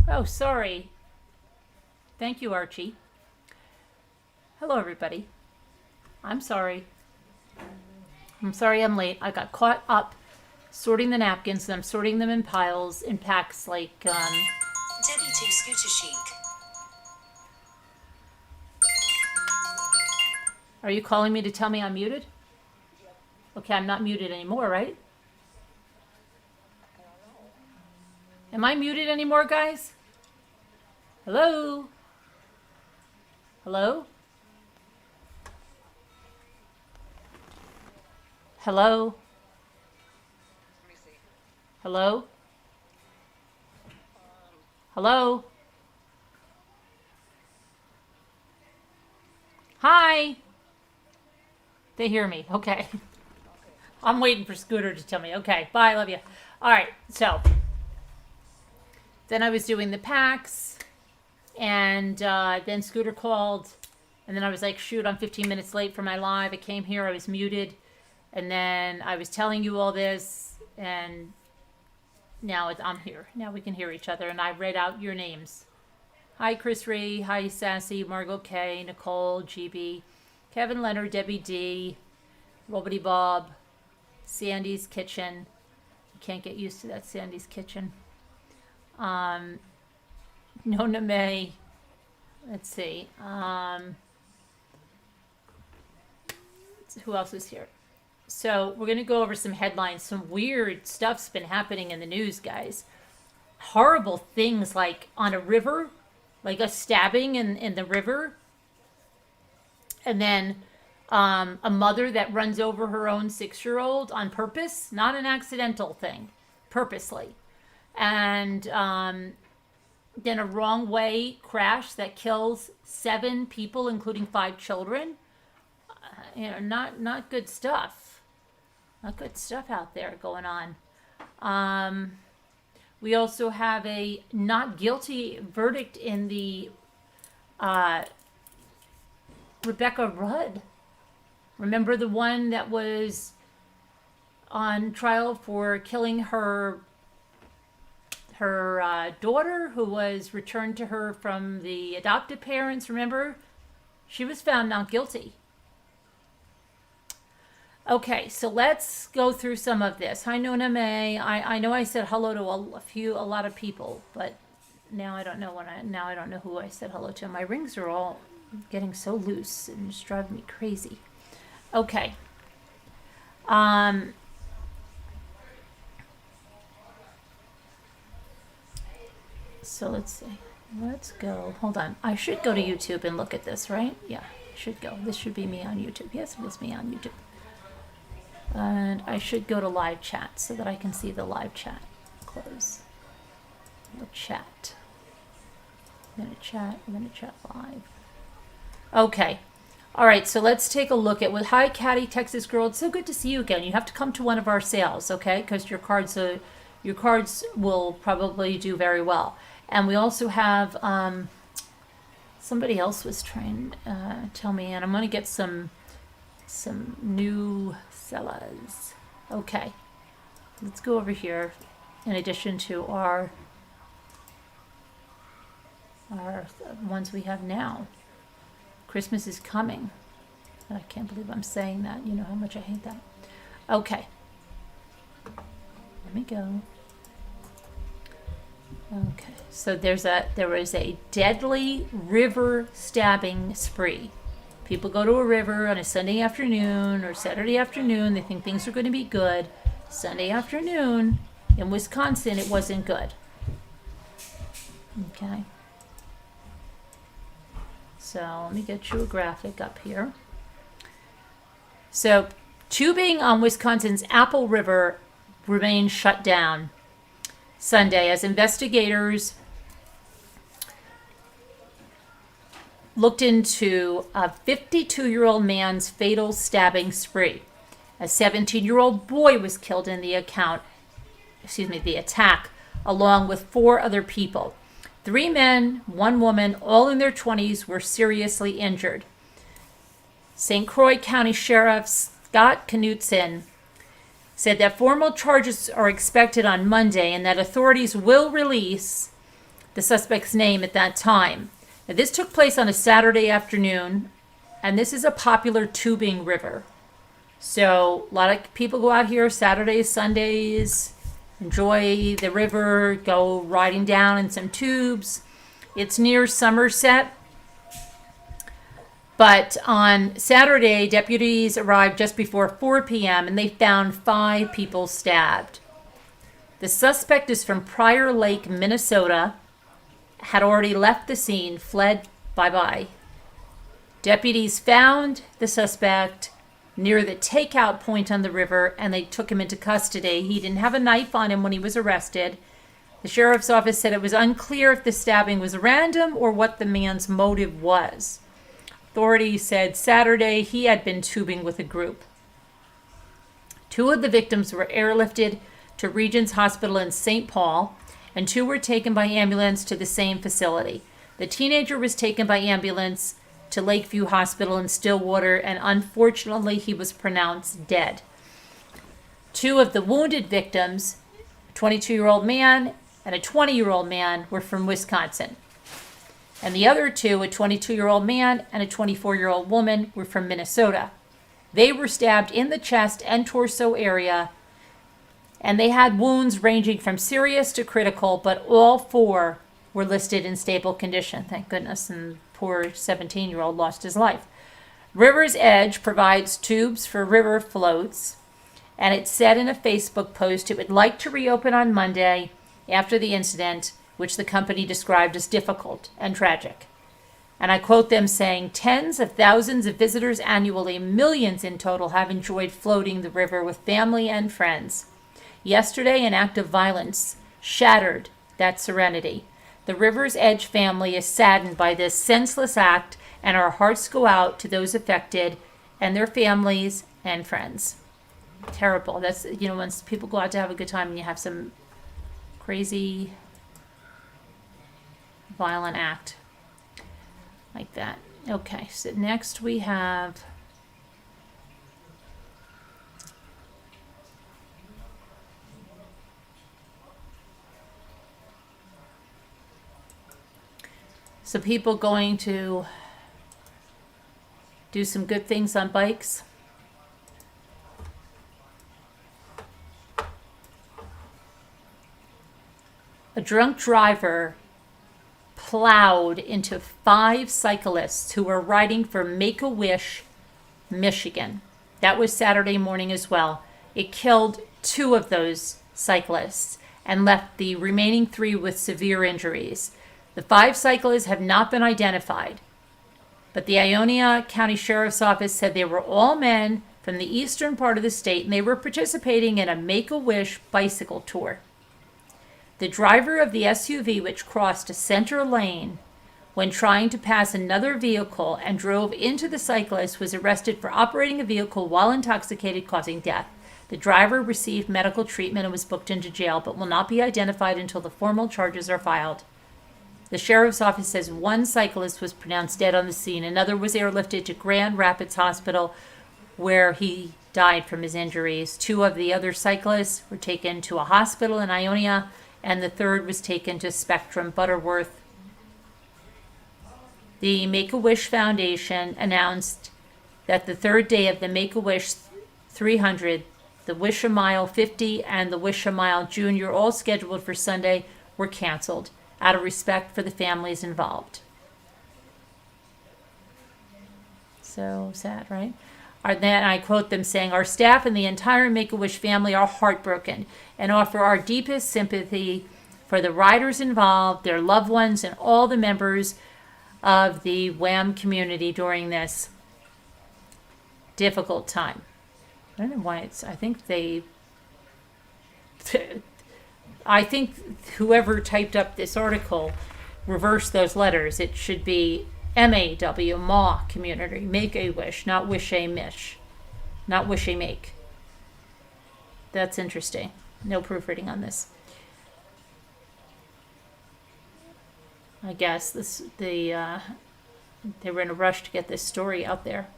Oh, sorry. Thank you, Archie. Hello, everybody. I'm sorry. I'm sorry I'm late. I got caught up sorting the napkins, and I'm sorting them in piles, in packs like, Debbie to Scooter Chic. Are you calling me to tell me I'm muted? Okay, I'm not muted anymore, right? Am I muted anymore, guys? Hello? Hello? Hello? Hello? Hello? Hi? They hear me. Okay. I'm waiting for Scooter to tell me. Okay, bye, love you. All right, so then I was doing the packs, and then Scooter called, and then I was like, shoot, I'm 15 minutes late for my live. I came here, I was muted, and then I was telling you all this, and now I'm here. Now we can hear each other, and I read out your names. Hi, Chris Ree. Hi, Sassy, Margot K, Nicole, GB, Kevin Leonard, Debbie D, Robbity Bob, Sandy's Kitchen. You can't get used to that Sandy's Kitchen. Nona May. Let's see. Who else is here? So we're going to go over some headlines. Some weird stuff's been happening in the news, guys. Horrible things like on a river, like a stabbing in the river. And then a mother that runs over her own 6-year-old on purpose, not an accidental thing, purposely. And then a wrong way crash that kills 7 people, including 5 children. Not good stuff. Not good stuff out there going on. We also have a not guilty verdict in the Rebecca Rudd. Remember the one that was on trial for killing her daughter, who was returned to her from the adoptive parents? Remember? She was found not guilty. Okay, so let's go through some of this. Hi, Nona May. I know I said hello to a lot of people, but now I don't know I don't know who I said hello to. My rings are all getting so loose and it's driving me crazy. Okay. So let's see. Let's go. Hold on. I should go to YouTube and look at this, right? Yeah, I should go. This should be me on YouTube. Yes, it is me on YouTube. And I should go to live chat so that I can see the live chat. Close the chat. I'm gonna chat live. Okay. All right, so let's take a look at hi, Caddy, Texas girl. It's so good to see you again. You have to come to one of our sales, okay? Because your cards will probably do very well. And we also have somebody else was trying to tell me, and I'm going to get some new sellers. Okay, let's go over here. In addition to our ones we have now. Christmas is coming. I can't believe I'm saying that. You know how much I hate that. Okay. Let me go. Okay. So there was a deadly river stabbing spree. People go to a river on a Sunday afternoon or Saturday afternoon. They think things are going to be good. Sunday afternoon in Wisconsin, it wasn't good. Okay. So let me get you a graphic up here. So tubing on Wisconsin's Apple River remains shut down Sunday as investigators looked into a 52-year-old man's fatal stabbing spree. A 17-year-old boy was killed in the attack, along with 4 other people. 3 men, 1 woman, all in their 20s, were seriously injured. St. Croix County Sheriff Scott Knutson said that formal charges are expected on Monday and that authorities will release the suspect's name at that time. Now, this took place on a Saturday afternoon, and this is a popular tubing river. So a lot of people go out here Saturdays, Sundays, enjoy the river, go riding down in some tubes. It's near Somerset. But on Saturday, deputies arrived just before 4 p.m. and they found 5 people stabbed. The suspect is from Prior Lake, Minnesota, had already left the scene, fled, bye-bye. Deputies found the suspect near the takeout point on the river, and they took him into custody. He didn't have a knife on him when he was arrested. The sheriff's office said it was unclear if the stabbing was random or what the man's motive was. Authorities said Saturday he had been tubing with a group. 2 of the victims were airlifted to Regents Hospital in St. Paul, and 2 were taken by ambulance to the same facility. The teenager was taken by ambulance to Lakeview Hospital in Stillwater, and unfortunately he was pronounced dead. 2 of the wounded victims, a 22-year-old man and a 20-year-old man, were from Wisconsin. And the other 2, a 22-year-old man and a 24-year-old woman, were from Minnesota. They were stabbed in the chest and torso area, and they had wounds ranging from serious to critical, but all 4 were listed in stable condition, thank goodness, and poor 17-year-old lost his life. River's Edge provides tubes for river floats, and it said in a Facebook post it would like to reopen on Monday after the incident, which the company described as difficult and tragic. And I quote them saying, "Tens of thousands of visitors annually, millions in total, have enjoyed floating the river with family and friends. Yesterday, an act of violence shattered that serenity. The River's Edge family is saddened by this senseless act, and our hearts go out to those affected and their families and friends." Terrible. That's, when people go out to have a good time and you have some crazy violent act like that. Okay, so next we have some people going to do some good things on bikes. A drunk driver plowed into 5 cyclists who were riding for Make-A-Wish, Michigan. That was Saturday morning as well. It killed 2 of those cyclists and left the remaining 3 with severe injuries. The 5 cyclists have not been identified, but the Ionia County Sheriff's Office said they were all men from the eastern part of the state, and they were participating in a Make-A-Wish bicycle tour. The driver of the SUV, which crossed a center lane when trying to pass another vehicle and drove into the cyclist, was arrested for operating a vehicle while intoxicated, causing death. The driver received medical treatment and was booked into jail, but will not be identified until the formal charges are filed. The sheriff's office says 1 cyclist was pronounced dead on the scene. Another was airlifted to Grand Rapids Hospital, where he died from his injuries. 2 of the other cyclists were taken to a hospital in Ionia, and the 3rd was taken to Spectrum Butterworth. The Make-A-Wish Foundation announced that the 3rd day of the Make-A-Wish 300, the Wish-A-Mile 50, and the Wish-A-Mile Junior, all scheduled for Sunday, were canceled out of respect for the families involved. So sad, right? Then I quote them saying, "Our staff and the entire Make-A-Wish family are heartbroken and offer our deepest sympathy for the riders involved, their loved ones, and all the members of the WHAM community during this difficult time." I don't know why I think whoever typed up this article reversed those letters. It should be MAW, MAW community, Make-A-Wish, not Wish-A-Mish, not Wish-A-Make. That's interesting. No proofreading on this. I guess they were in a rush to get this story out there.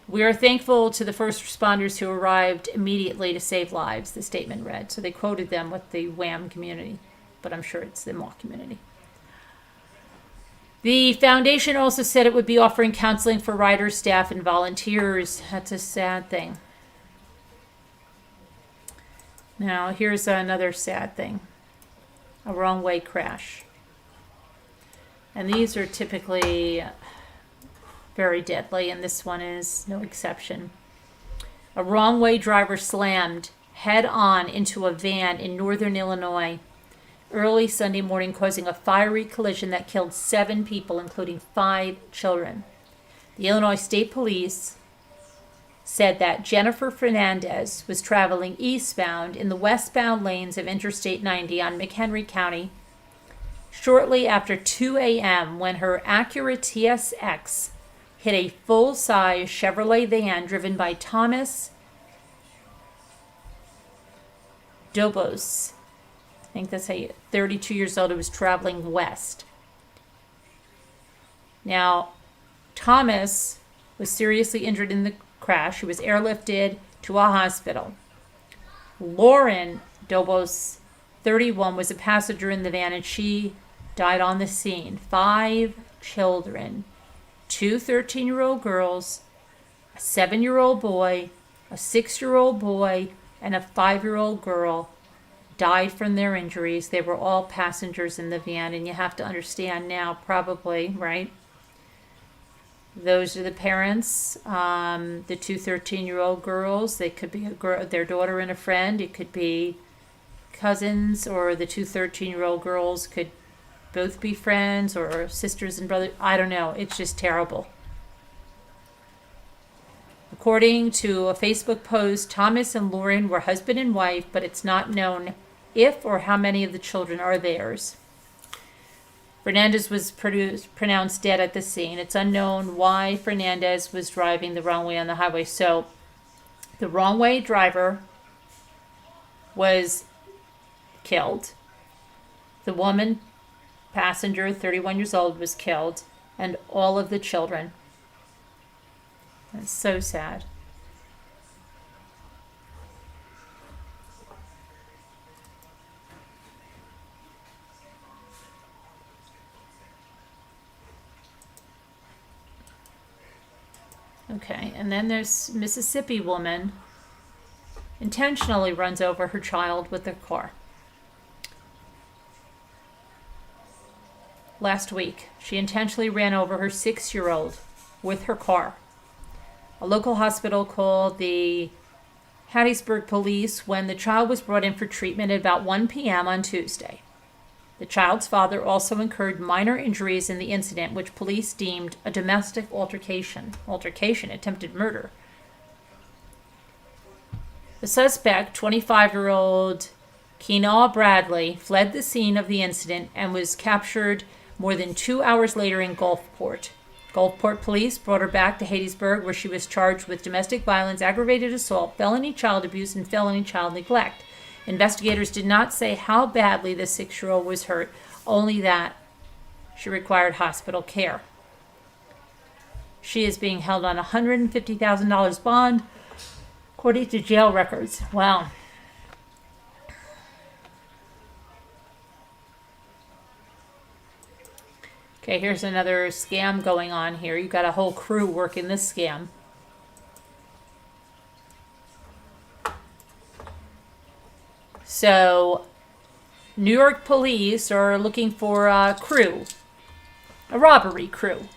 "We are thankful to the first responders who arrived immediately to save lives," the statement read. So they quoted them with the WHAM community, but I'm sure it's the MAW community. The foundation also said it would be offering counseling for riders, staff, and volunteers. That's a sad thing. Now, here's another sad thing. A wrong way crash. And these are typically very deadly, and this one is no exception. A wrong way driver slammed head on into a van in northern Illinois early Sunday morning, causing a fiery collision that killed 7 people, including 5 children. The Illinois State Police said that Jennifer Fernandez was traveling eastbound in the westbound lanes of Interstate 90 on McHenry County shortly after 2 a.m. when her Acura TSX hit a full-size Chevrolet van driven by Thomas Dobos. I think that's 32 years old, who was traveling west. Now, Thomas was seriously injured in the crash. He was airlifted to a hospital. Lauren Dobos, 31, was a passenger in the van, and she died on the scene. 5 children, 2 13-year-old girls, a 7-year-old boy, a 6-year-old boy, and a 5-year-old girl died from their injuries. They were all passengers in the van, and you have to understand now, probably, right? Those are the parents, the 2 13-year-old girls. They could be their daughter and a friend. It could be cousins, or the 2 13-year-old girls could both be friends or sisters and brothers. I don't know. It's just terrible. According to a Facebook post, Thomas and Lauren were husband and wife, but it's not known if or how many of the children are theirs. Fernandez was pronounced dead at the scene. It's unknown why Fernandez was driving the wrong way on the highway. So the wrong way driver was killed. The woman passenger, 31 years old, was killed, and all of the children. That's so sad. Okay, and then there's Mississippi woman intentionally runs over her child with their car. Last week, she intentionally ran over her 6-year-old with her car. A local hospital called the Hattiesburg police when the child was brought in for treatment at about 1 p.m. on Tuesday. The child's father also incurred minor injuries in the incident, which police deemed a domestic altercation, attempted murder. The suspect, 25-year-old Kenaw Bradley, fled the scene of the incident and was captured more than 2 hours later in Gulfport. Gulfport police brought her back to Hattiesburg, where she was charged with domestic violence, aggravated assault, felony child abuse, and felony child neglect. Investigators did not say how badly the 6-year-old was hurt, only that she required hospital care. She is being held on a $150,000 bond, according to jail records. Wow. Okay, here's another scam going on here. You've got a whole crew working this scam. So, New York police are looking for a crew, a robbery crew.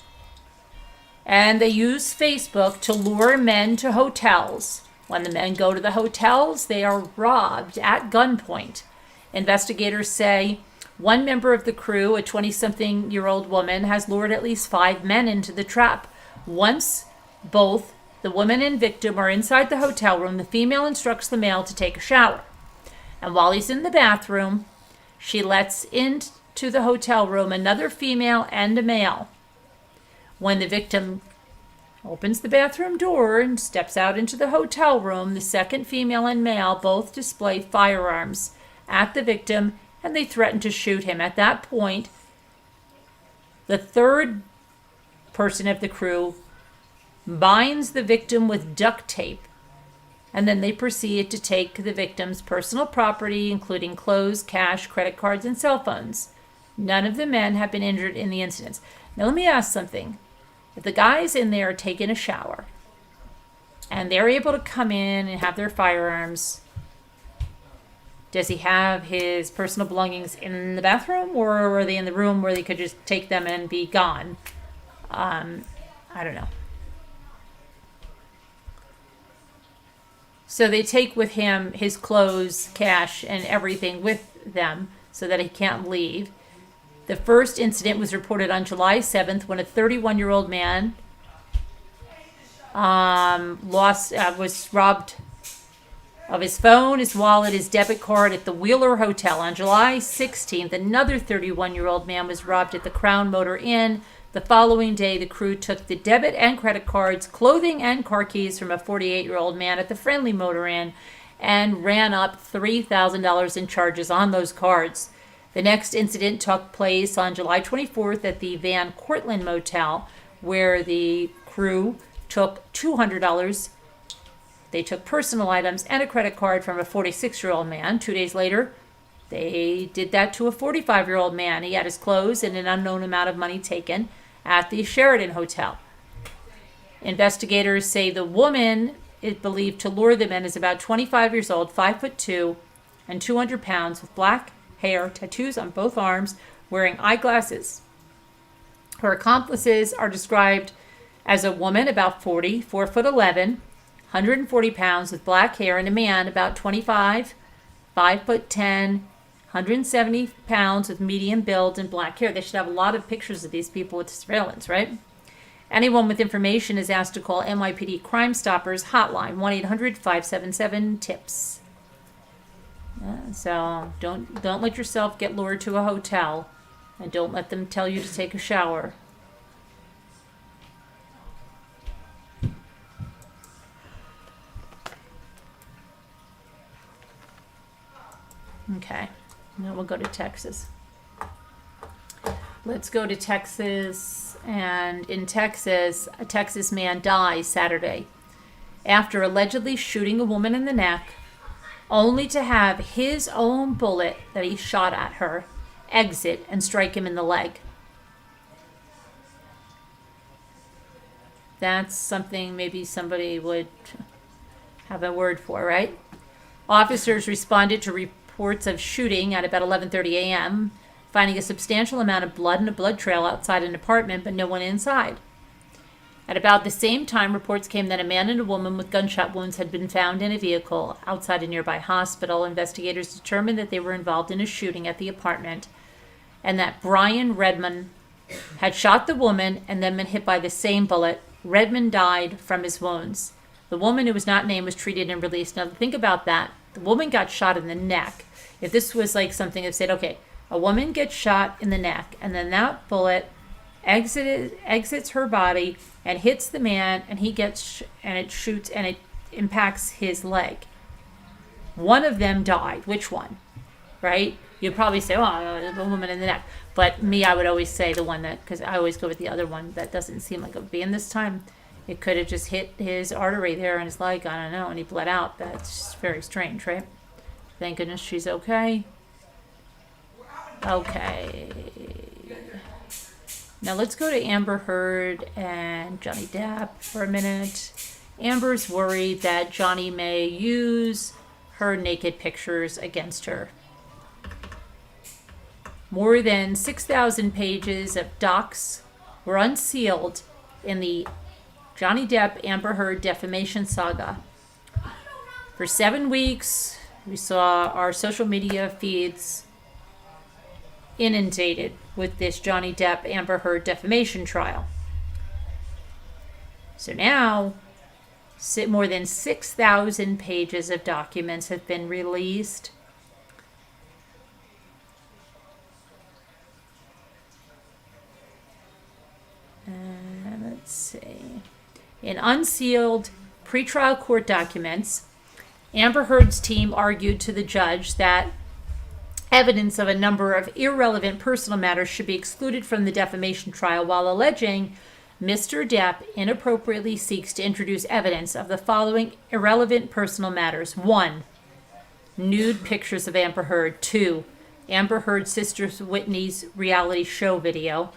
And they use Facebook to lure men to hotels. When the men go to the hotels, they are robbed at gunpoint. Investigators say one member of the crew, a 20-something-year-old woman, has lured at least 5 men into the trap. Once both the woman and victim are inside the hotel room, the female instructs the male to take a shower. And while he's in the bathroom, she lets into the hotel room another female and a male. When the victim opens the bathroom door and steps out into the hotel room, the second female and male both display firearms at the victim, and they threaten to shoot him. At that point, the third person of the crew binds the victim with duct tape, and then they proceed to take the victim's personal property, including clothes, cash, credit cards, and cell phones. None of the men have been injured in the incidents. Now, let me ask something. If the guy's in there taking a shower and they're able to come in and have their firearms, does he have his personal belongings in the bathroom, or are they in the room where they could just take them and be gone? I don't know. So they take with him his clothes, cash, and everything with them so that he can't leave. The first incident was reported on July 7th when a 31-year-old man was robbed of his phone, his wallet, his debit card at the Wheeler Hotel. On July 16th, another 31-year-old man was robbed at the Crown Motor Inn. The following day, the crew took the debit and credit cards, clothing, and car keys from a 48-year-old man at the Friendly Motor Inn and ran up $3,000 in charges on those cards. The next incident took place on July 24th at the Van Cortlandt Motel, where the crew took $200. They took personal items and a credit card from a 46-year-old man. 2 days later, they did that to a 45-year-old man. He had his clothes and an unknown amount of money taken at the Sheraton Hotel. Investigators say the woman is believed to lure the men is about 25 years old, 5'2", and 200 pounds, with black hair, tattoos on both arms, wearing eyeglasses. Her accomplices are described as a woman about 40, 4'11", 140 pounds, with black hair, and a man about 25, 5'10", 170 pounds, with medium build and black hair. They should have a lot of pictures of these people with surveillance, right? Anyone with information is asked to call NYPD Crime Stoppers hotline, 1-800-577-TIPS. So don't let yourself get lured to a hotel, and don't let them tell you to take a shower. Okay, now we'll go to Texas. Let's go to Texas, and in Texas, a Texas man dies Saturday after allegedly shooting a woman in the neck, only to have his own bullet that he shot at her exit and strike him in the leg. That's something maybe somebody would have a word for, right? Officers responded to reports of shooting at about 11:30 a.m., finding a substantial amount of blood and a blood trail outside an apartment, but no one inside. At about the same time, reports came that a man and a woman with gunshot wounds had been found in a vehicle outside a nearby hospital. Investigators determined that they were involved in a shooting at the apartment, and that Brian Redmond had shot the woman and then been hit by the same bullet. Redmond died from his wounds. The woman, who was not named, was treated and released. Now, think about that. The woman got shot in the neck. If this was like something that said, okay, a woman gets shot in the neck, and then that bullet exits her body and hits the man, and he gets and it shoots and it impacts his leg. One of them died. Which one? Right? You'd probably say, oh, the woman in the neck. But me, I would always say the one that, because I always go with the other one that doesn't seem like it would be. And this time, it could have just hit his artery there in his leg. I don't know. And he bled out. That's just very strange, right? Thank goodness she's okay. Okay. Now let's go to Amber Heard and Johnny Depp for a minute. Amber's worried that Johnny may use her naked pictures against her. More than 6,000 pages of docs were unsealed in the Johnny Depp Amber Heard defamation saga. For 7 weeks, we saw our social media feeds inundated with this Johnny Depp Amber Heard defamation trial. So now, more than 6,000 pages of documents have been released. Let's see. In unsealed pretrial court documents, Amber Heard's team argued to the judge that evidence of a number of irrelevant personal matters should be excluded from the defamation trial, while alleging Mr. Depp inappropriately seeks to introduce evidence of the following irrelevant personal matters. 1. Nude pictures of Amber Heard. 2. Amber Heard's sister Whitney's reality show video.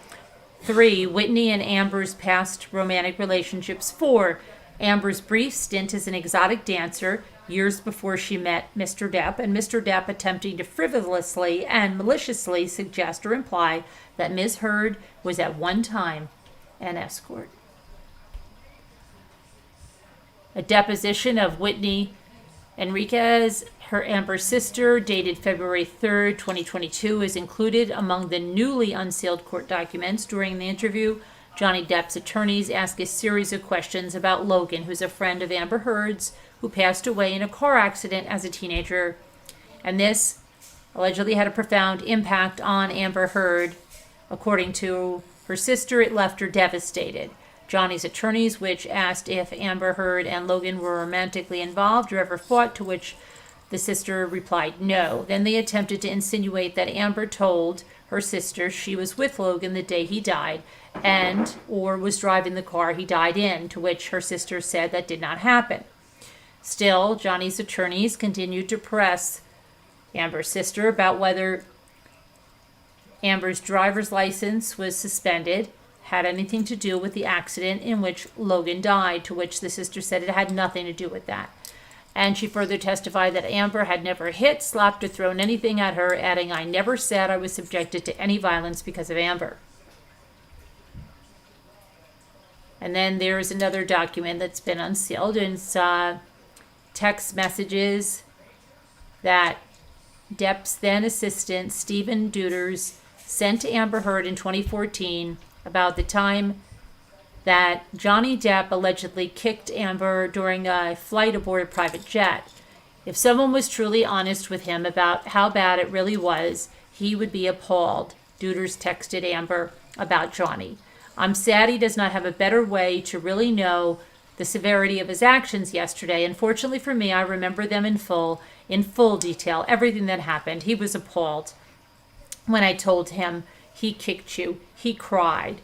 3. Whitney and Amber's past romantic relationships. 4. Amber's brief stint as an exotic dancer years before she met Mr. Depp, and Mr. Depp attempting to frivolously and maliciously suggest or imply that Ms. Heard was at one time an escort. A deposition of Whitney Enriquez, her Amber's sister, dated February 3rd, 2022, is included among the newly unsealed court documents. During the interview, Johnny Depp's attorneys ask a series of questions about Logan, who's a friend of Amber Heard's, who passed away in a car accident as a teenager. And this allegedly had a profound impact on Amber Heard. According to her sister, it left her devastated. Johnny's attorneys, which asked if Amber Heard and Logan were romantically involved or ever fought, to which the sister replied no. Then they attempted to insinuate that Amber told her sister she was with Logan the day he died and or was driving the car he died in, to which her sister said that did not happen. Still, Johnny's attorneys continued to press Amber's sister about whether Amber's driver's license was suspended had anything to do with the accident in which Logan died, to which the sister said it had nothing to do with that. And she further testified that Amber had never hit, slapped, or thrown anything at her, adding, "I never said I was subjected to any violence because of Amber." And then there is another document that's been unsealed, and it's text messages that Depp's then assistant, Stephen Deuters, sent to Amber Heard in 2014 about the time that Johnny Depp allegedly kicked Amber during a flight aboard a private jet. If someone was truly honest with him about how bad it really was, he would be appalled, Deuters texted Amber about Johnny. "I'm sad he does not have a better way to really know the severity of his actions yesterday. Unfortunately for me, I remember them in full detail, everything that happened. He was appalled. When I told him he kicked you, he cried."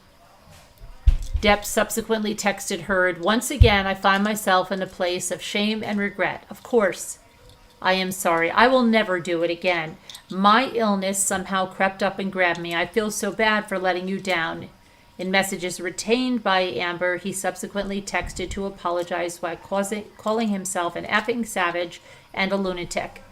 Depp subsequently texted Heard, "Once again, I find myself in a place of shame and regret. Of course, I am sorry. I will never do it again. My illness somehow crept up and grabbed me. I feel so bad for letting you down." In messages retained by Amber, he subsequently texted to apologize while calling himself an effing savage and a lunatic.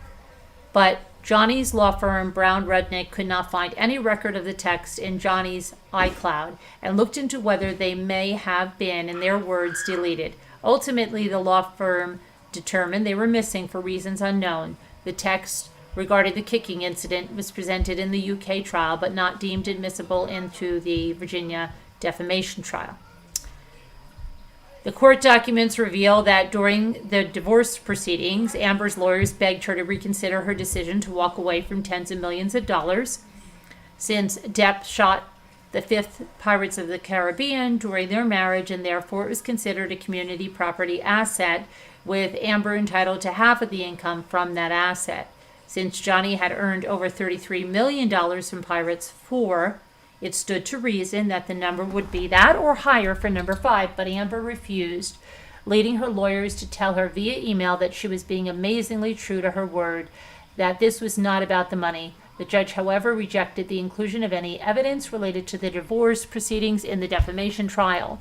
But Johnny's law firm, Brown Rudnick, could not find any record of the text in Johnny's iCloud and looked into whether they may have been, in their words, deleted. Ultimately, the law firm determined they were missing for reasons unknown. The text regarding the kicking incident was presented in the UK trial, but not deemed admissible into the Virginia defamation trial. The court documents reveal that during the divorce proceedings, Amber's lawyers begged her to reconsider her decision to walk away from tens of millions of dollars. Since Depp shot the fifth Pirates of the Caribbean during their marriage, and therefore it was considered a community property asset, with Amber entitled to half of the income from that asset. Since Johnny had earned over $33 million from Pirates 4, it stood to reason that the number would be that or higher for number 5, but Amber refused, leading her lawyers to tell her via email that she was being amazingly true to her word, that this was not about the money. The judge, however, rejected the inclusion of any evidence related to the divorce proceedings in the defamation trial.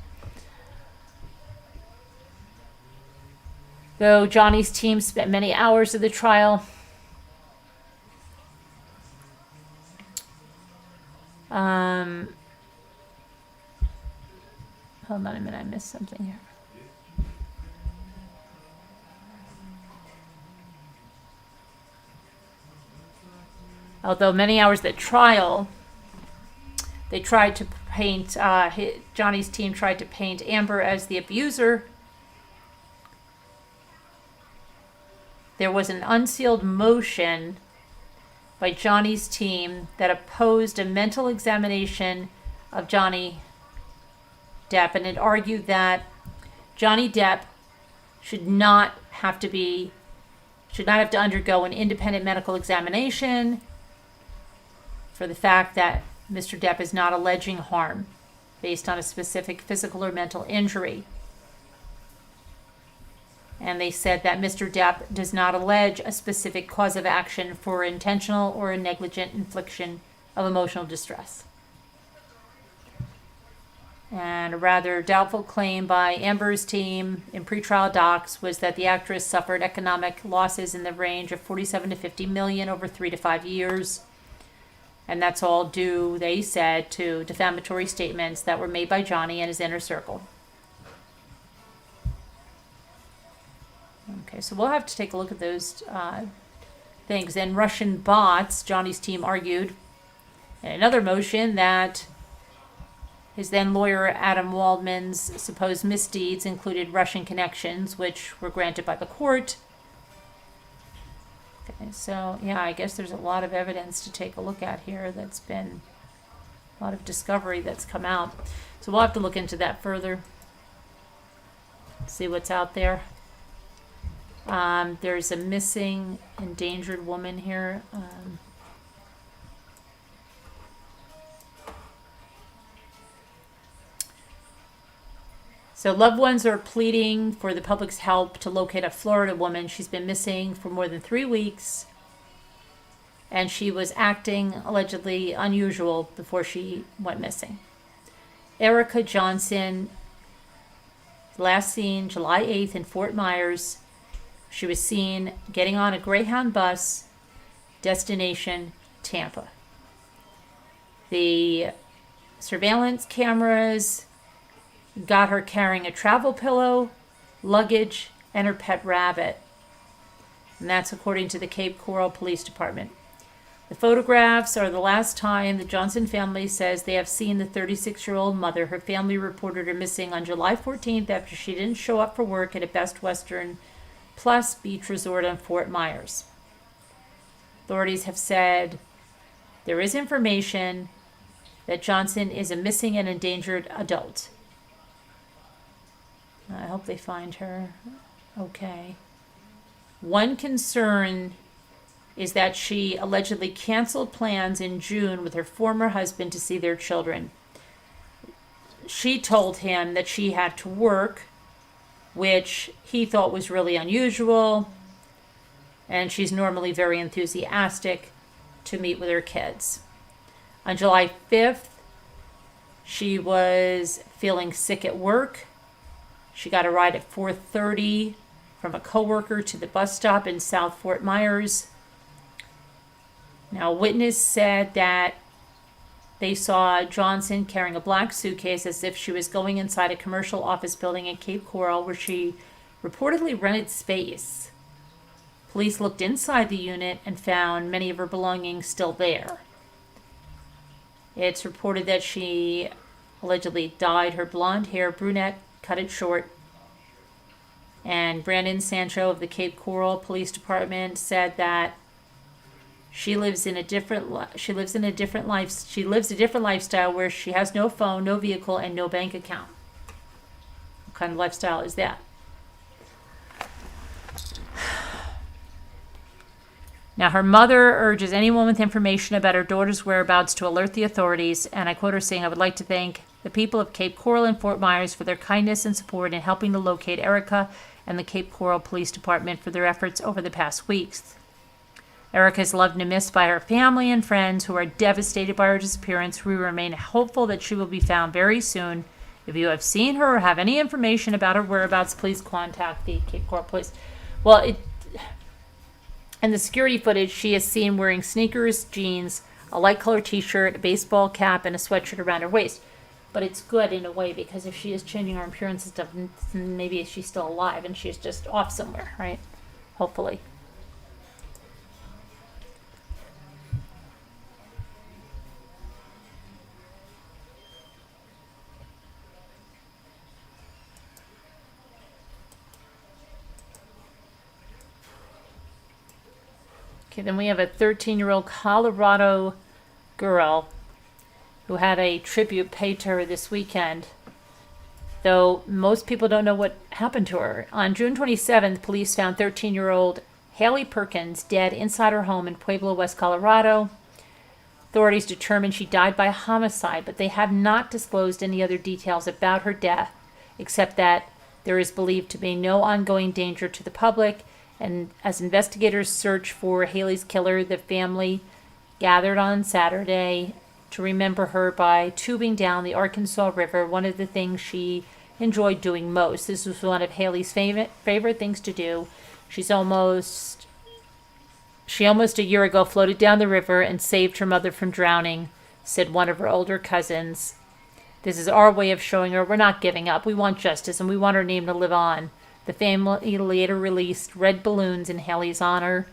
Though Johnny's team spent many hours of the trial hold on a minute, I missed something here. Although many hours at trial, they tried to paint, Johnny's team tried to paint Amber as the abuser. There was an unsealed motion by Johnny's team that opposed a mental examination of Johnny Depp, and it argued that Johnny Depp should not have to undergo an independent medical examination for the fact that Mr. Depp is not alleging harm based on a specific physical or mental injury. And they said that Mr. Depp does not allege a specific cause of action for intentional or a negligent infliction of emotional distress. And a rather doubtful claim by Amber's team in pretrial docs was that the actress suffered economic losses in the range of 47 to 50 million over 3 to 5 years. And that's all due, they said, to defamatory statements that were made by Johnny and his inner circle. Okay, so we'll have to take a look at those things. And Russian bots, Johnny's team argued in another motion that his then lawyer Adam Waldman's supposed misdeeds included Russian connections, which were granted by the court. Okay, so yeah, I guess there's a lot of evidence to take a look at here. That's been a lot of discovery that's come out. So we'll have to look into that further. See what's out there. There's a missing, endangered woman here. So loved ones are pleading for the public's help to locate a Florida woman. She's been missing for more than 3 weeks. And she was acting allegedly unusual before she went missing. Erica Johnson, last seen July 8th in Fort Myers. She was seen getting on a Greyhound bus, destination Tampa. The surveillance cameras got her carrying a travel pillow, luggage, and her pet rabbit. And that's according to the Cape Coral Police Department. The photographs are the last time the Johnson family says they have seen the 36-year-old mother. Her family reported her missing on July 14th after she didn't show up for work at a Best Western Plus beach resort in Fort Myers. Authorities have said there is information that Johnson is a missing and endangered adult. I hope they find her okay. One concern is that she allegedly canceled plans in June with her former husband to see their children. She told him that she had to work, which he thought was really unusual, and she's normally very enthusiastic to meet with her kids. On July 5th, she was feeling sick at work. She got a ride at 4:30 from a coworker to the bus stop in South Fort Myers. Now, a witness said that they saw Johnson carrying a black suitcase as if she was going inside a commercial office building in Cape Coral where she reportedly rented space. Police looked inside the unit and found many of her belongings still there. It's reported that she allegedly dyed her blonde hair brunette, cut it short. And Brandon Sancho of the Cape Coral Police Department said that she lives a different lifestyle where she has no phone, no vehicle, and no bank account. What kind of lifestyle is that? Now, her mother urges anyone with information about her daughter's whereabouts to alert the authorities, and I quote her saying, "I would like to thank the people of Cape Coral and Fort Myers for their kindness and support in helping to locate Erica and the Cape Coral Police Department for their efforts over the past weeks. Erica is loved and missed by her family and friends who are devastated by her disappearance. We remain hopeful that she will be found very soon. If you have seen her or have any information about her whereabouts, please contact the Cape Coral Police." Well, in the security footage, she is seen wearing sneakers, jeans, a light colored t-shirt, a baseball cap, and a sweatshirt around her waist. But it's good in a way, because if she is changing her appearance and stuff, maybe she's still alive and she's just off somewhere, right? Hopefully. Okay, then we have a 13-year-old Colorado girl who had a tribute paid to her this weekend, though most people don't know what happened to her. On June 27th, police found 13-year-old Haley Perkins dead inside her home in Pueblo, West Colorado. Authorities determined she died by homicide, but they have not disclosed any other details about her death, except that There is believed to be no ongoing danger to the public, and as investigators search for Haley's killer, the family gathered on Saturday to remember her by tubing down the Arkansas River, one of the things she enjoyed doing most. This was one of Haley's favorite things to do. She almost a year ago floated down the river and saved her mother from drowning, said one of her older cousins. This is our way of showing her we're not giving up. We want justice and we want her name to live on. The family later released red balloons in Haley's honor.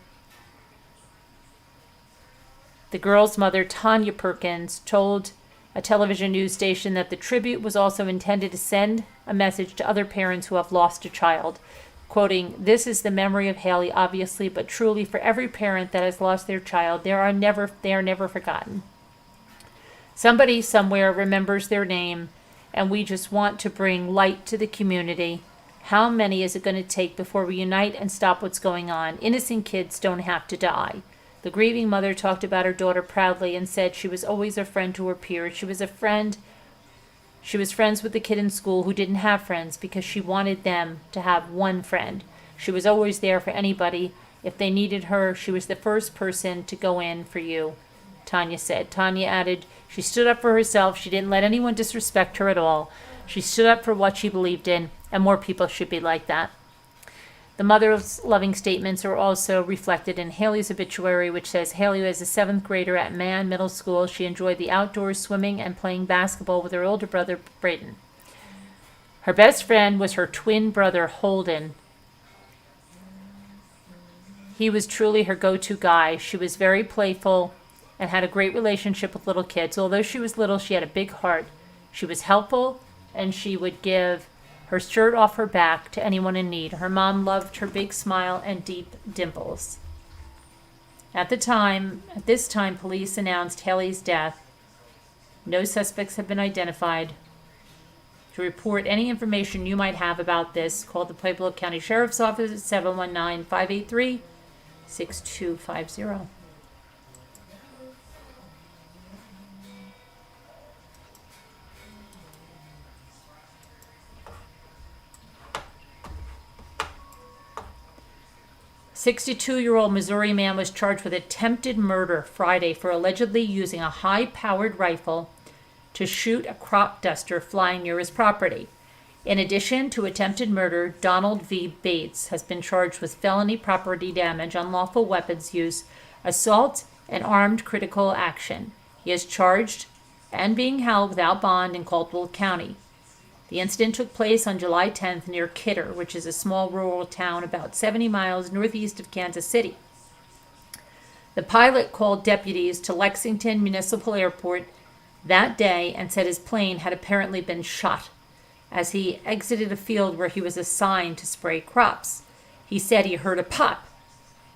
The girl's mother, Tanya Perkins, told a television news station that the tribute was also intended to send a message to other parents who have lost a child. Quoting, "This is the memory of Haley, obviously, but truly for every parent that has lost their child, they are never forgotten. Somebody somewhere remembers their name, and we just want to bring light to the community. How many is it going to take before we unite and stop what's going on? Innocent kids don't have to die." The grieving mother talked about her daughter proudly and said she was always a friend to her peers. She was friends with the kid in school who didn't have friends because she wanted them to have one friend. She was always there for anybody. If they needed her, she was the first person to go in for you, Tanya said. Tanya added, she stood up for herself. She didn't let anyone disrespect her at all. She stood up for what she believed in, and more people should be like that. The mother's loving statements are also reflected in Haley's obituary, which says Haley was a 7th grader at Mann Middle School. She enjoyed the outdoors, swimming, and playing basketball with her older brother, Braden. Her best friend was her twin brother, Holden. He was truly her go-to guy. She was very playful and had a great relationship with little kids. Although she was little, she had a big heart. She was helpful, and she would give her shirt off her back to anyone in need. Her mom loved her big smile and deep dimples. At this time, police announced Haley's death. No suspects have been identified. To report any information you might have about this, call the Pueblo County Sheriff's Office at 719-583-6250. A 62-year-old Missouri man was charged with attempted murder Friday for allegedly using a high-powered rifle to shoot a crop duster flying near his property. In addition to attempted murder, Donald V. Bates has been charged with felony property damage, unlawful weapons use, assault, and armed critical action. He is charged and being held without bond in Caldwell County. The incident took place on July 10th near Kidder, which is a small rural town about 70 miles northeast of Kansas City. The pilot called deputies to Lexington Municipal Airport that day and said his plane had apparently been shot as he exited a field where he was assigned to spray crops. He said he heard a pop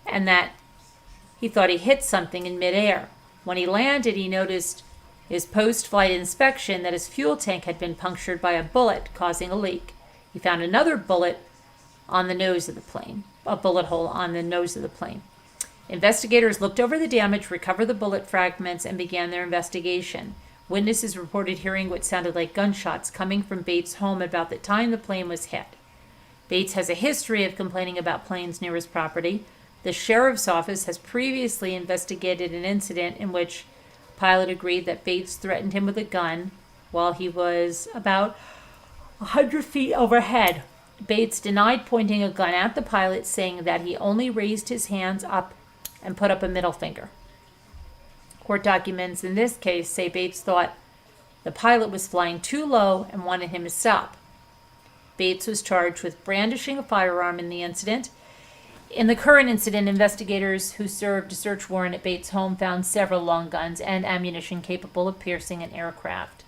and that he thought he hit something in midair. When he landed, he noticed his post-flight inspection that his fuel tank had been punctured by a bullet, causing a leak. He found another bullet on the nose of the plane, a bullet hole on the nose of the plane. Investigators looked over the damage, recovered the bullet fragments, and began their investigation. Witnesses reported hearing what sounded like gunshots coming from Bates' home about the time the plane was hit. Bates has a history of complaining about planes near his property. The sheriff's office has previously investigated an incident in which pilot agreed that Bates threatened him with a gun while he was about 100 feet overhead. Bates denied pointing a gun at the pilot, saying that he only raised his hands up and put up a middle finger. Court documents in this case say Bates thought the pilot was flying too low and wanted him to stop. Bates was charged with brandishing a firearm in the incident. In the current incident, investigators who served a search warrant at Bates' home found several long guns and ammunition capable of piercing an aircraft.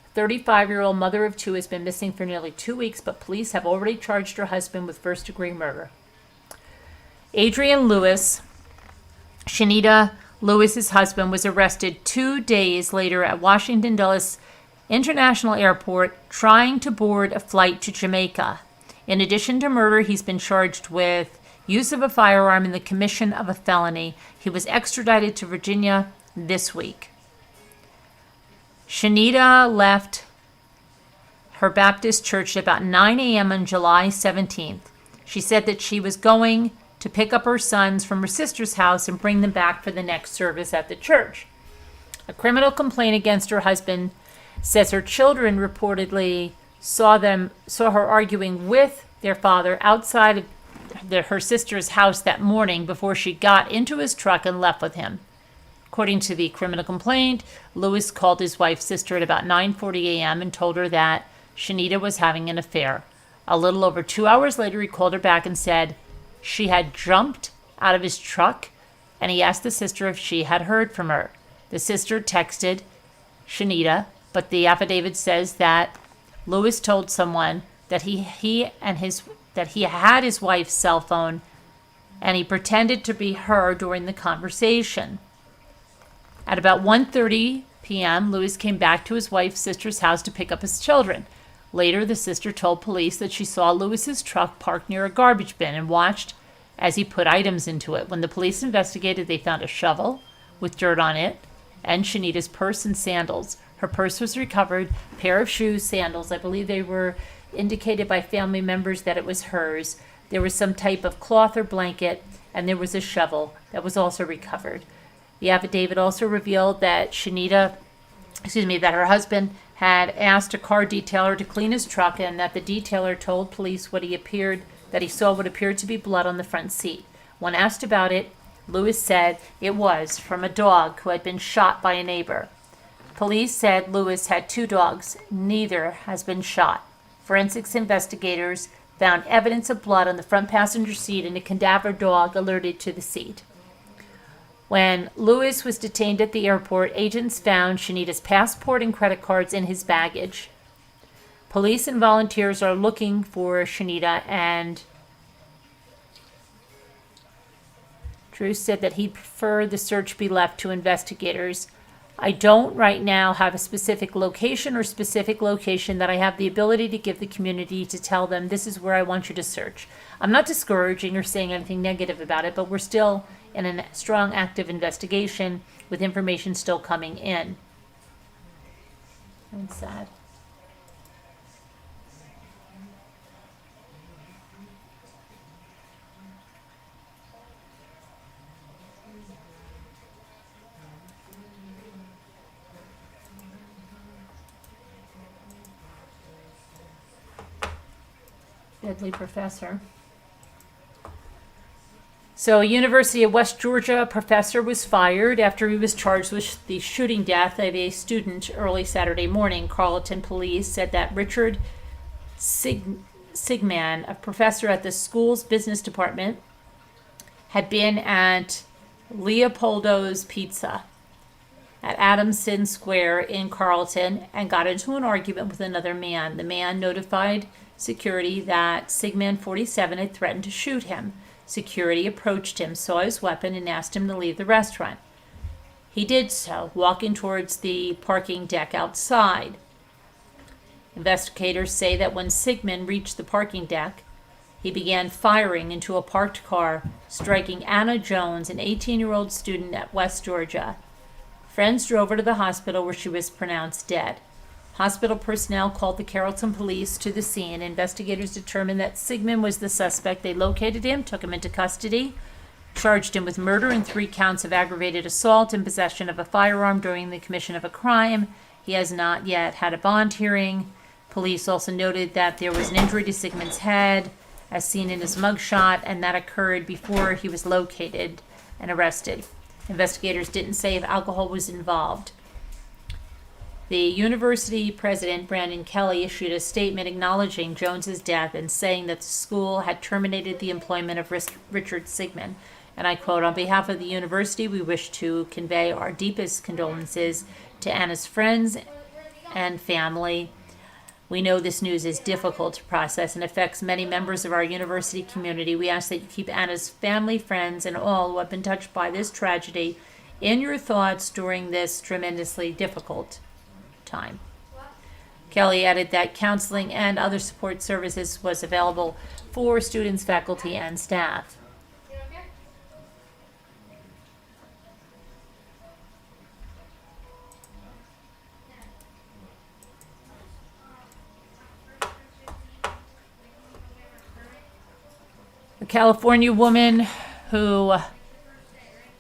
A 35-year-old mother of two has been missing for nearly 2 weeks, but police have already charged her husband with first-degree murder. Adrian Lewis, Shanita Lewis's husband, was arrested 2 days later at Washington Dulles International Airport trying to board a flight to Jamaica. In addition to murder, he's been charged with use of a firearm in the commission of a felony. He was extradited to Virginia this week. Shanita left her Baptist church at about 9 a.m. on July 17th. She said that she was going to pick up her sons from her sister's house and bring them back for the next service at the church. A criminal complaint against her husband says her children reportedly saw her arguing with their father outside of her sister's house that morning before she got into his truck and left with him. According to the criminal complaint, Lewis called his wife's sister at about 9:40 a.m. and told her that Shanita was having an affair. A little over 2 hours later, he called her back and said she had jumped out of his truck, and he asked the sister if she had heard from her. The sister texted Shanita, but the affidavit says that Lewis told someone that he had his wife's cell phone, and he pretended to be her during the conversation. At about 1:30 p.m., Lewis came back to his wife's sister's house to pick up his children. Later, the sister told police that she saw Lewis's truck parked near a garbage bin and watched as he put items into it. When the police investigated, they found a shovel with dirt on it and Shanita's purse and sandals. Her purse was recovered, a pair of shoes, sandals. I believe they were indicated by family members that it was hers. There was some type of cloth or blanket, and there was a shovel that was also recovered. The affidavit also revealed that that her husband had asked a car detailer to clean his truck, and that the detailer told police that he saw what appeared to be blood on the front seat. When asked about it, Lewis said it was from a dog who had been shot by a neighbor. Police said Lewis had 2 dogs. Neither has been shot. Forensics investigators found evidence of blood on the front passenger seat, and a cadaver dog alerted to the seat. When Lewis was detained at the airport, agents found Shanita's passport and credit cards in his baggage. Police and volunteers are looking for Shanita, and Drew said that he'd prefer the search be left to investigators. I don't right now have a specific location that I have the ability to give the community to tell them this is where I want you to search. I'm not discouraging or saying anything negative about it, but we're still in a strong active investigation with information still coming in. I'm sad. Deadly professor. So, University of West Georgia professor was fired after he was charged with the shooting death of a student early Saturday morning. Carleton police said that Richard Sigman, a professor at the school's business department, had been at Leopoldo's Pizza at Adamson Square in Carleton and got into an argument with another man. The man notified security that Sigman 47 had threatened to shoot him. Security approached him, saw his weapon, and asked him to leave the restaurant. He did so, walking towards the parking deck outside. Investigators say that when Sigman reached the parking deck, he began firing into a parked car, striking Anna Jones, an 18-year-old student at West Georgia. Friends drove her to the hospital where she was pronounced dead. Hospital personnel called the Carrollton police to the scene. Investigators determined that Sigman was the suspect. They located him, took him into custody, charged him with murder and 3 counts of aggravated assault and possession of a firearm during the commission of a crime. He has not yet had a bond hearing. Police also noted that there was an injury to Sigman's head, as seen in his mugshot, and that occurred before he was located and arrested. Investigators didn't say if alcohol was involved. The university president, Brandon Kelly, issued a statement acknowledging Jones's death and saying that the school had terminated the employment of Richard Sigman. And I quote, "On behalf of the university, we wish to convey our deepest condolences to Anna's friends and family. We know this news is difficult to process and affects many members of our university community. We ask that you keep Anna's family, friends, and all who have been touched by this tragedy in your thoughts during this tremendously difficult time." Kelly added that counseling and other support services was available for students, faculty, and staff. A California woman who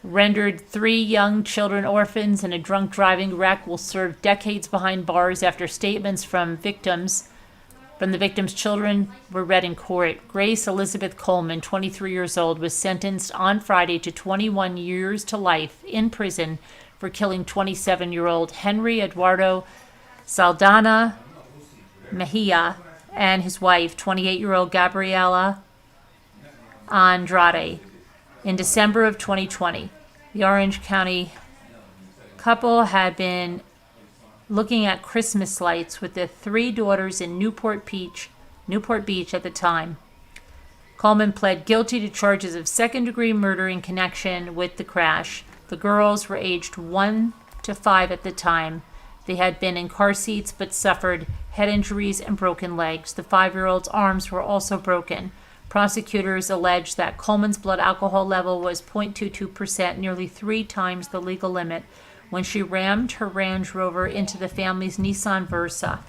rendered 3 young children orphans in a drunk driving wreck will serve decades behind bars after statements from the victims' children were read in court. Grace Elizabeth Coleman, 23 years old, was sentenced on Friday to 21 years to life in prison for killing 27-year-old Henry Eduardo Saldana Mejia and his wife, 28-year-old Gabriela Andrade, in December of 2020. The Orange County couple had been looking at Christmas lights with their 3 daughters in Newport Beach at the time. Coleman pled guilty to charges of second-degree murder in connection with the crash. The girls were aged 1 to 5 at the time. They had been in car seats but suffered head injuries and broken legs. The 5-year-old's arms were also broken. Prosecutors alleged that Coleman's blood alcohol level was 0.22%, nearly 3 times the legal limit, when she rammed her Range Rover into the family's Nissan Versa.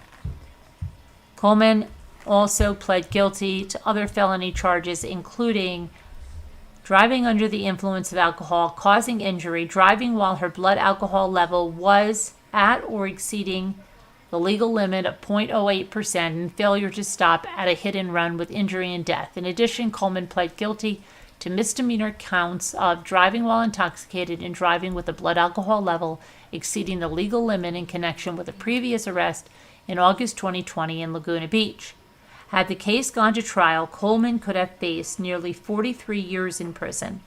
Coleman also pled guilty to other felony charges, including driving under the influence of alcohol, causing injury, driving while her blood alcohol level was at or exceeding the legal limit of 0.08%, and failure to stop at a hit and run with injury and death. In addition, Coleman pled guilty to misdemeanor counts of driving while intoxicated and driving with a blood alcohol level exceeding the legal limit in connection with a previous arrest in August 2020 in Laguna Beach. Had the case gone to trial, Coleman could have faced nearly 43 years in prison.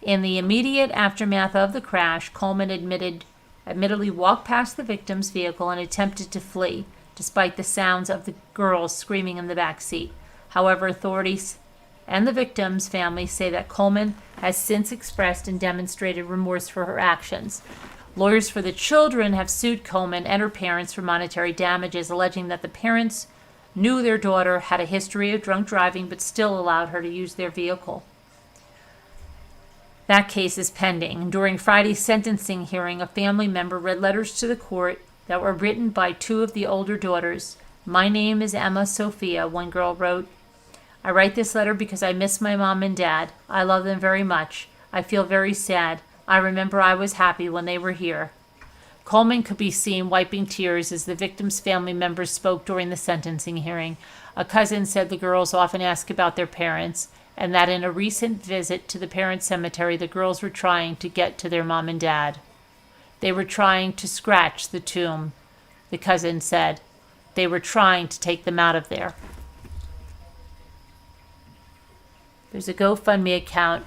In the immediate aftermath of the crash, Coleman admittedly walked past the victim's vehicle and attempted to flee, despite the sounds of the girls screaming in the back seat. However, authorities and the victim's family say that Coleman has since expressed and demonstrated remorse for her actions. Lawyers for the children have sued Coleman and her parents for monetary damages, alleging that the parents knew their daughter had a history of drunk driving but still allowed her to use their vehicle. That case is pending. During Friday's sentencing hearing, a family member read letters to the court that were written by 2 of the older daughters. "My name is Emma Sophia," one girl wrote. "I write this letter because I miss my mom and dad. I love them very much. I feel very sad. I remember I was happy when they were here." Coleman could be seen wiping tears as the victim's family members spoke during the sentencing hearing. A cousin said the girls often ask about their parents, and that in a recent visit to the parent cemetery, the girls were trying to get to their mom and dad. They were trying to scratch the tomb, the cousin said. They were trying to take them out of there. There's a GoFundMe account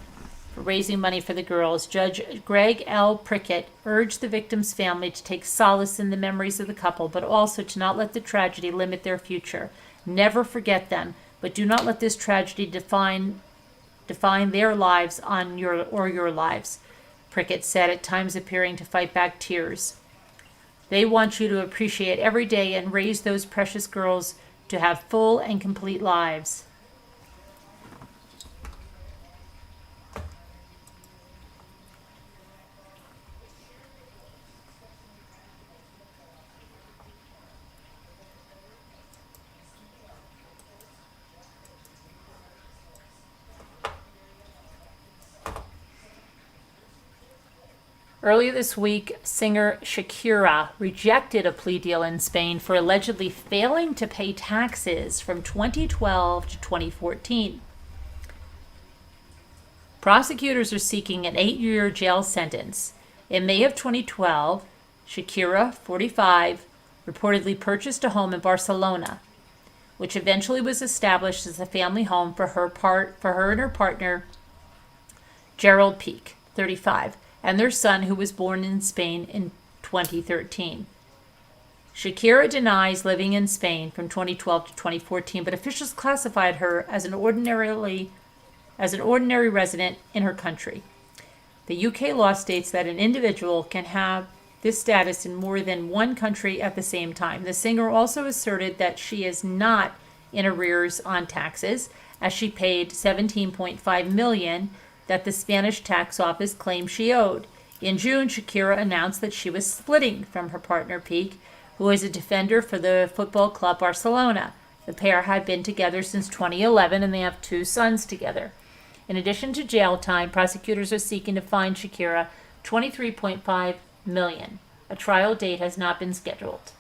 for raising money for the girls. Judge Greg L. Prickett urged the victim's family to take solace in the memories of the couple, but also to not let the tragedy limit their future. Never forget them, but do not let this tragedy define their lives your lives, Prickett said, at times appearing to fight back tears. They want you to appreciate every day and raise those precious girls to have full and complete lives. Earlier this week, singer Shakira rejected a plea deal in Spain for allegedly failing to pay taxes from 2012 to 2014. Prosecutors are seeking an 8-year jail sentence. In May of 2012, Shakira, 45, reportedly purchased a home in Barcelona, which eventually was established as a family home for her and her partner, Gerald Peake, 35. And their son, who was born in Spain in 2013. Shakira denies living in Spain from 2012 to 2014, but officials classified her as an ordinary resident in her country. The UK law states that an individual can have this status in more than one country at the same time. The singer also asserted that she is not in arrears on taxes, as she paid $17.5 million that the Spanish tax office claimed she owed. In June, Shakira announced that she was splitting from her partner Pique, who is a defender for the football club Barcelona. The pair had been together since 2011, and they have 2 sons together. In addition to jail time, prosecutors are seeking to fine Shakira $23.5 million. A trial date has not been scheduled.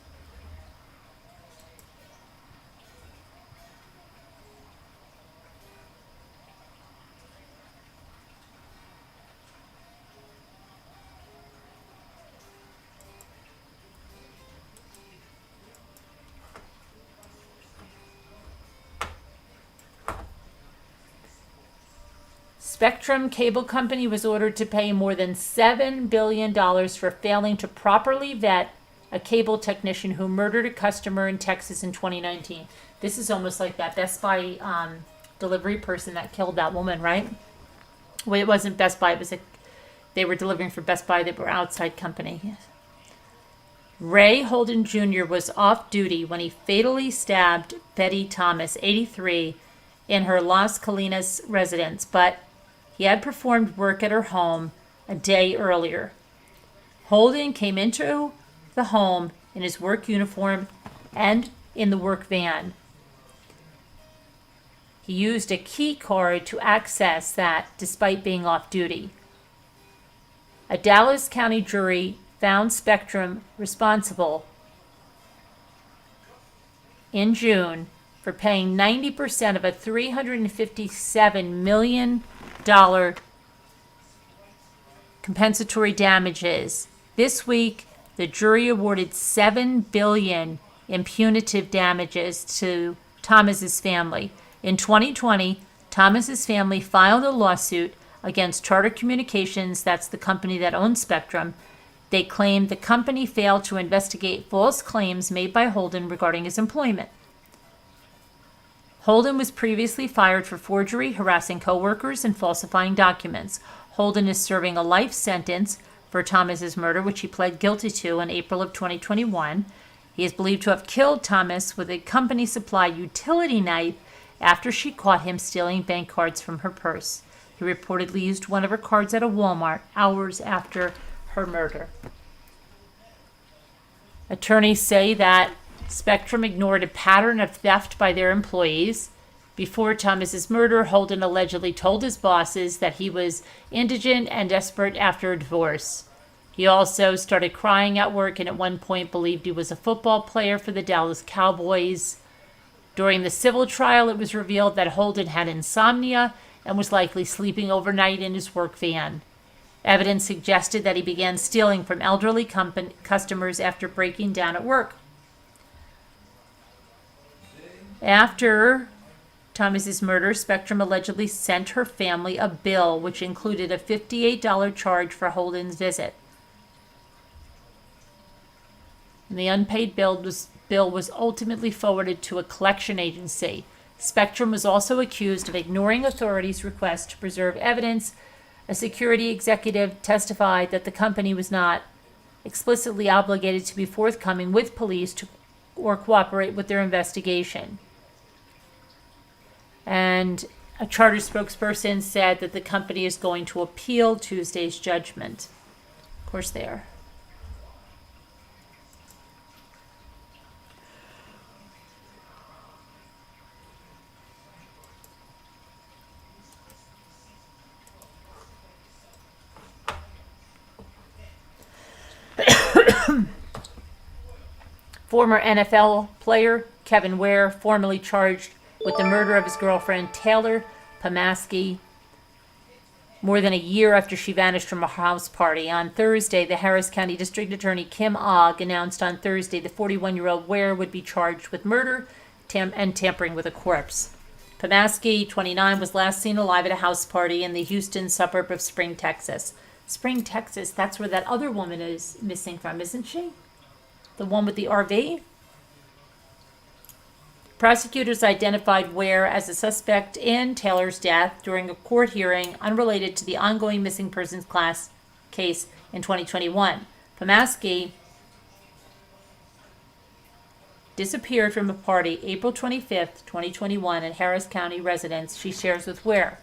Spectrum Cable Company was ordered to pay more than $7 billion for failing to properly vet a cable technician who murdered a customer in Texas in 2019. This is almost like that Best Buy delivery person that killed that woman, right? Well, it wasn't Best Buy. They were delivering for Best Buy. They were outside company. Yes. Ray Holden Jr. was off duty when he fatally stabbed Betty Thomas, 83, in her Las Colinas residence, but he had performed work at her home a day earlier. Holden came into the home in his work uniform and in the work van. He used a key card to access that despite being off duty. A Dallas County jury found Spectrum responsible in June for paying 90% of a $357 million compensatory damages. This week, the jury awarded $7 billion in punitive damages to Thomas's family. In 2020, Thomas's family filed a lawsuit against Charter Communications, that's the company that owns Spectrum. They claimed the company failed to investigate false claims made by Holden regarding his employment. Holden was previously fired for forgery, harassing coworkers, and falsifying documents. Holden is serving a life sentence for Thomas's murder, which he pled guilty to in April of 2021. He is believed to have killed Thomas with a company-supplied utility knife after she caught him stealing bank cards from her purse. He reportedly used one of her cards at a Walmart hours after her murder. Attorneys say that Spectrum ignored a pattern of theft by their employees. Before Thomas's murder, Holden allegedly told his bosses that he was indigent and desperate after a divorce. He also started crying at work and at one point believed he was a football player for the Dallas Cowboys. During the civil trial, it was revealed that Holden had insomnia and was likely sleeping overnight in his work van. Evidence suggested that he began stealing from elderly customers after breaking down at work. After Thomas's murder, Spectrum allegedly sent her family a bill which included a $58 charge for Holden's visit. And the unpaid bill was ultimately forwarded to a collection agency. Spectrum was also accused of ignoring authorities' requests to preserve evidence. A security executive testified that the company was not explicitly obligated to be forthcoming with police or cooperate with their investigation. And a Charter spokesperson said that the company is going to appeal Tuesday's judgment. Of course they are. Former NFL player Kevin Ware, formerly charged with the murder of his girlfriend Taylor Pamaski more than a year after she vanished from a house party. On Thursday, the Harris County District Attorney Kim Ogg announced on Thursday the 41-year-old Ware would be charged with murder and tampering with a corpse. Pamaski, 29, was last seen alive at a house party in the Houston suburb of Spring, Texas. Spring, Texas, that's where that other woman is missing from, isn't she? The one with the RV? Prosecutors identified Ware as a suspect in Taylor's death during a court hearing unrelated to the ongoing missing persons case in 2021. Pomaski disappeared from a party April 25th, 2021 at Harris County residence she shares with Ware.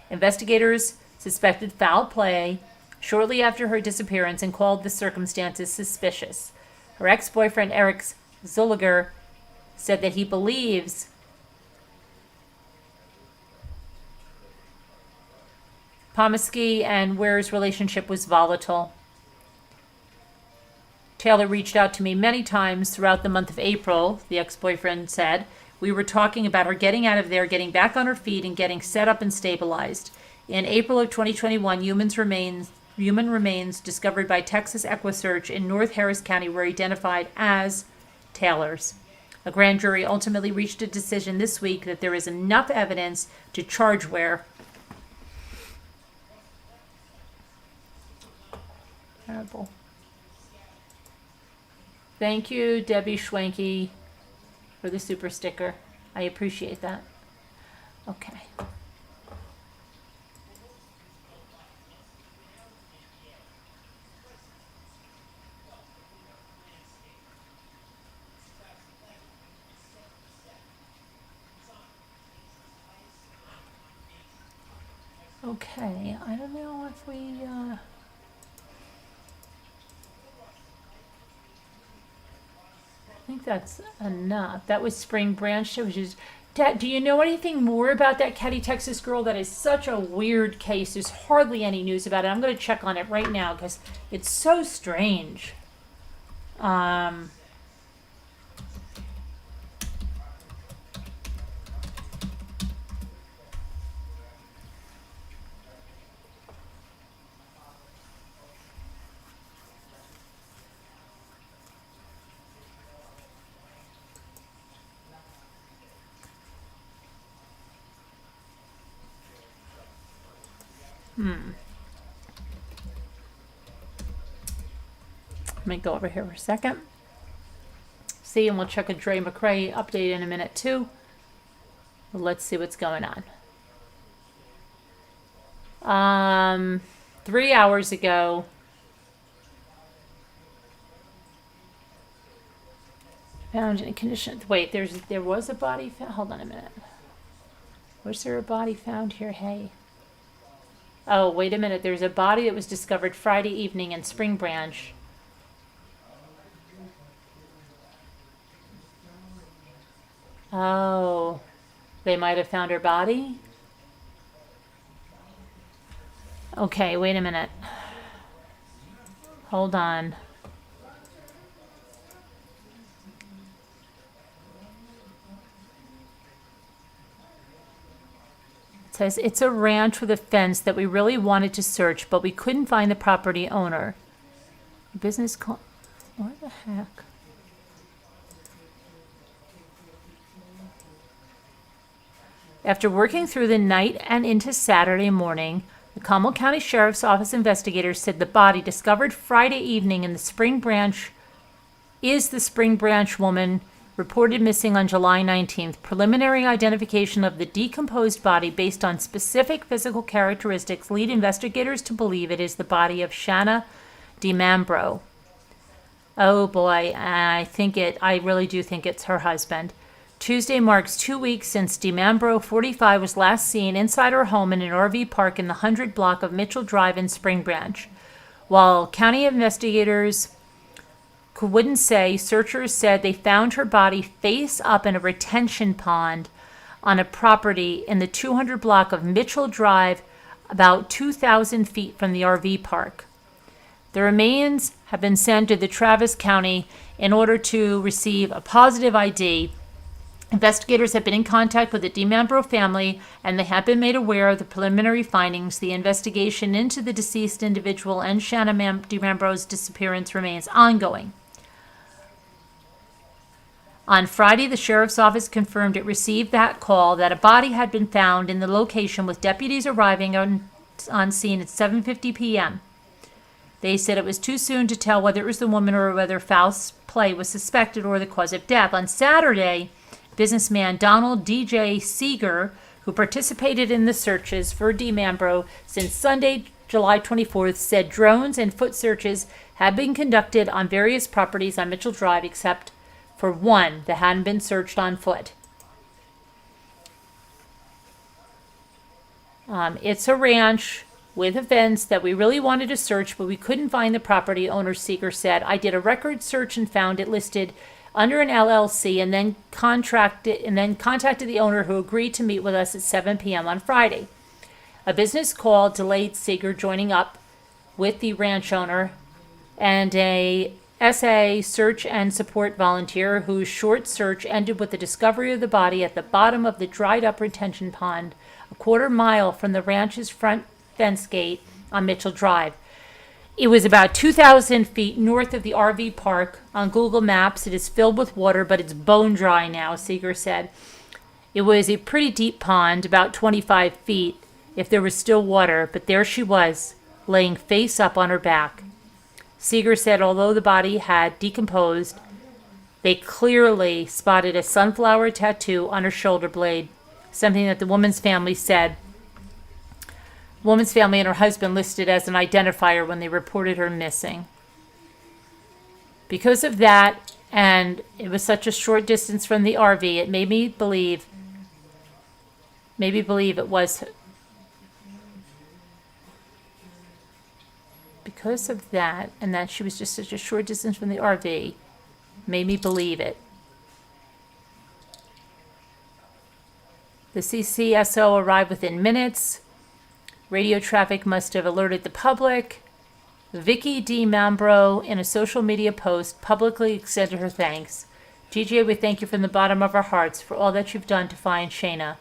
Investigators suspected foul play shortly after her disappearance and called the circumstances suspicious. Her ex-boyfriend Eric Zulliger said that he believes Pomaski and Ware's relationship was volatile. Taylor reached out to me many times throughout the month of April, the ex-boyfriend said. We were talking about her getting out of there, getting back on her feet, and getting set up and stabilized. In April of 2021, human remains discovered by Texas EquiSearch in North Harris County were identified as Taylor's. A grand jury ultimately reached a decision this week that there is enough evidence to charge Ware. Terrible. Thank you, Debbie Schwenke, for the super sticker. I appreciate that. Okay. Okay, I don't know if we, I think that's enough. That was Spring Branch. It was just, Dad, do you know anything more about that Caddy, Texas girl? That is such a weird case. There's hardly any news about it. I'm going to check on it right now because it's so strange. Let me go over here for a second. See, and we'll check a Dre McRae update in a minute too. But let's see what's going on. 3 hours ago, found in a condition. Wait, there was a body found. Hold on a minute. Was there a body found here? Hey. Oh, wait a minute. There's a body that was discovered Friday evening in Spring Branch. Oh, they might have found her body? Okay, wait a minute. Hold on. Says it's a ranch with a fence that we really wanted to search, but we couldn't find the property owner. Business call. What the heck? After working through the night and into Saturday morning, the Comal County Sheriff's Office investigators said the body discovered Friday evening in the Spring Branch is the Spring Branch woman reported missing on July 19th. Preliminary identification of the decomposed body based on specific physical characteristics lead investigators to believe it is the body of Shanna DiMambro. Oh boy, I really do think it's her husband. Tuesday marks 2 weeks since DiMambro, 45, was last seen inside her home in an RV park in the 100 block of Mitchell Drive in Spring Branch. While county investigators wouldn't say, searchers said they found her body face up in a retention pond on a property in the 200 block of Mitchell Drive, about 2,000 feet from the RV park. The remains have been sent to the Travis County in order to receive a positive ID. Investigators have been in contact with the DiMambro family, and they have been made aware of the preliminary findings. The investigation into the deceased individual and Shanna DiMambro's disappearance remains ongoing. On Friday, the sheriff's office confirmed it received that call that a body had been found in the location, with deputies arriving on scene at 7:50 p.m. They said it was too soon to tell whether it was the woman or whether foul play was suspected or the cause of death. On Saturday, businessman Donald D.J. Seeger, who participated in the searches for DiMambro since Sunday, July 24th, said drones and foot searches have been conducted on various properties on Mitchell Drive except for one that hadn't been searched on foot. It's a ranch with a fence that we really wanted to search, but we couldn't find the property owner, Seeger said. I did a record search and found it listed under an LLC and then contacted the owner, who agreed to meet with us at 7 p.m. on Friday. A business call delayed Seeger joining up with the ranch owner and a SA search and support volunteer whose short search ended with the discovery of the body at the bottom of the dried up retention pond a quarter mile from the ranch's front fence gate on Mitchell Drive. It was about 2,000 feet north of the RV park. On Google Maps, it is filled with water, but it's bone dry now, Seeger said. It was a pretty deep pond, about 25 feet, if there was still water, but there she was, laying face up on her back. Seeger said although the body had decomposed, they clearly spotted a sunflower tattoo on her shoulder blade, something that the woman's family said. The woman's family and her husband listed as an identifier when they reported her missing. Because of that, and it was such a short distance from the RV, it made me believe it was. Because of that, and that she was just such a short distance from the RV, made me believe it. The CCSO arrived within minutes. Radio traffic must have alerted the public. Vicky D. Mambro, in a social media post, publicly extended her thanks. GJ, we thank you from the bottom of our hearts for all that you've done to find Shayna.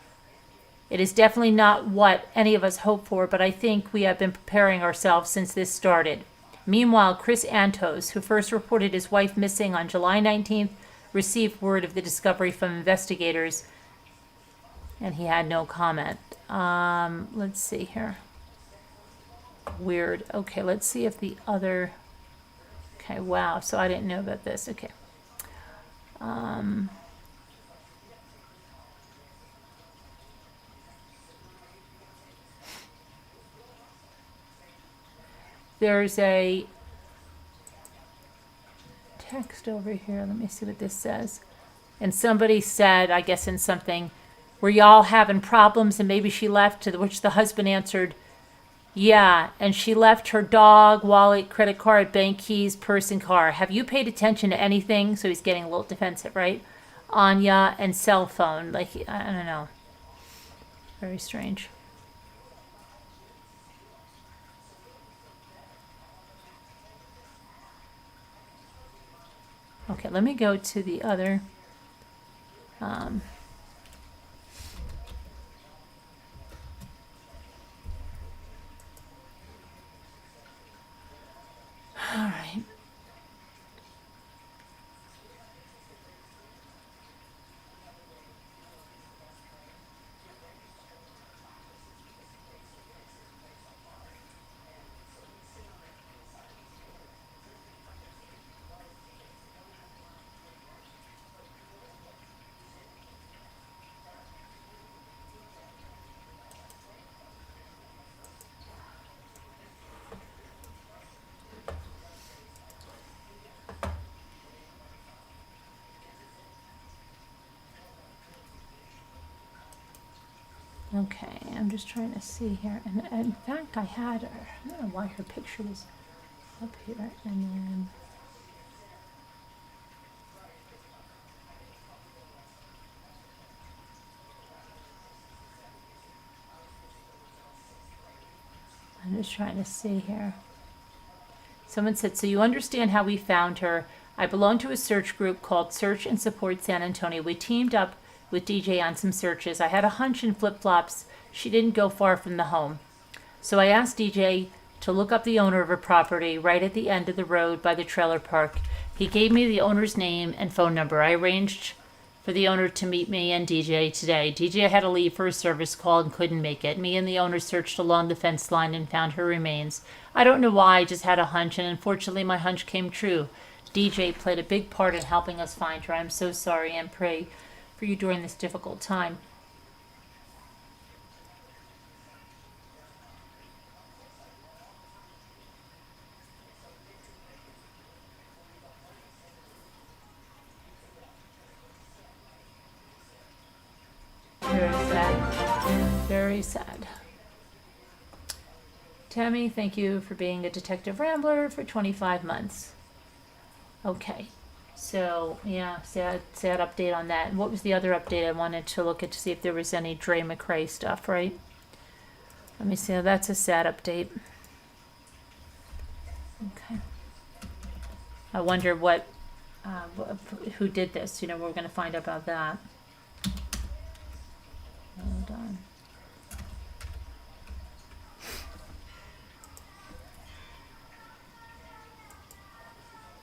It is definitely not what any of us hoped for, but I think we have been preparing ourselves since this started. Meanwhile, Chris Antos, who first reported his wife missing on July 19th, received word of the discovery from investigators, and he had no comment. Let's see here. Weird. Okay, let's see if the other... Okay, wow, so I didn't know about this. Okay. There's a text over here. Let me see what this says. And somebody said, I guess in something, were y'all having problems and maybe she left, to which the husband answered, yeah, and she left her dog, wallet, credit card, bank keys, purse, and car. Have you paid attention to anything? So he's getting a little defensive, right? Anya and cell phone. Like, I don't know. Very strange. Okay, let me go to the other. All right. Okay, I'm just trying to see here. And in fact, I had her. I don't know why her picture was up here. And then... I'm just trying to see here. Someone said, so you understand how we found her. I belong to a search group called Search and Support San Antonio. We teamed up with DJ on some searches. I had a hunch in flip-flops she didn't go far from the home. So I asked DJ to look up the owner of her property right at the end of the road by the trailer park. He gave me the owner's name and phone number. I arranged for the owner to meet me and DJ today. DJ had to leave for a service call and couldn't make it. Me and the owner searched along the fence line and found her remains. I don't know why, I just had a hunch, and unfortunately my hunch came true. DJ played a big part in helping us find her. I'm so sorry and pray for you during this difficult time. very sad. Tammy, thank you for being a detective rambler for 25 months. Okay. So, yeah, sad update on that. And what was the other update I wanted to look at to see if there was any Dre McRae stuff, right? Let me see. Oh, that's a sad update. Okay. I wonder who did this. You know, we're going to find out about that. Hold on.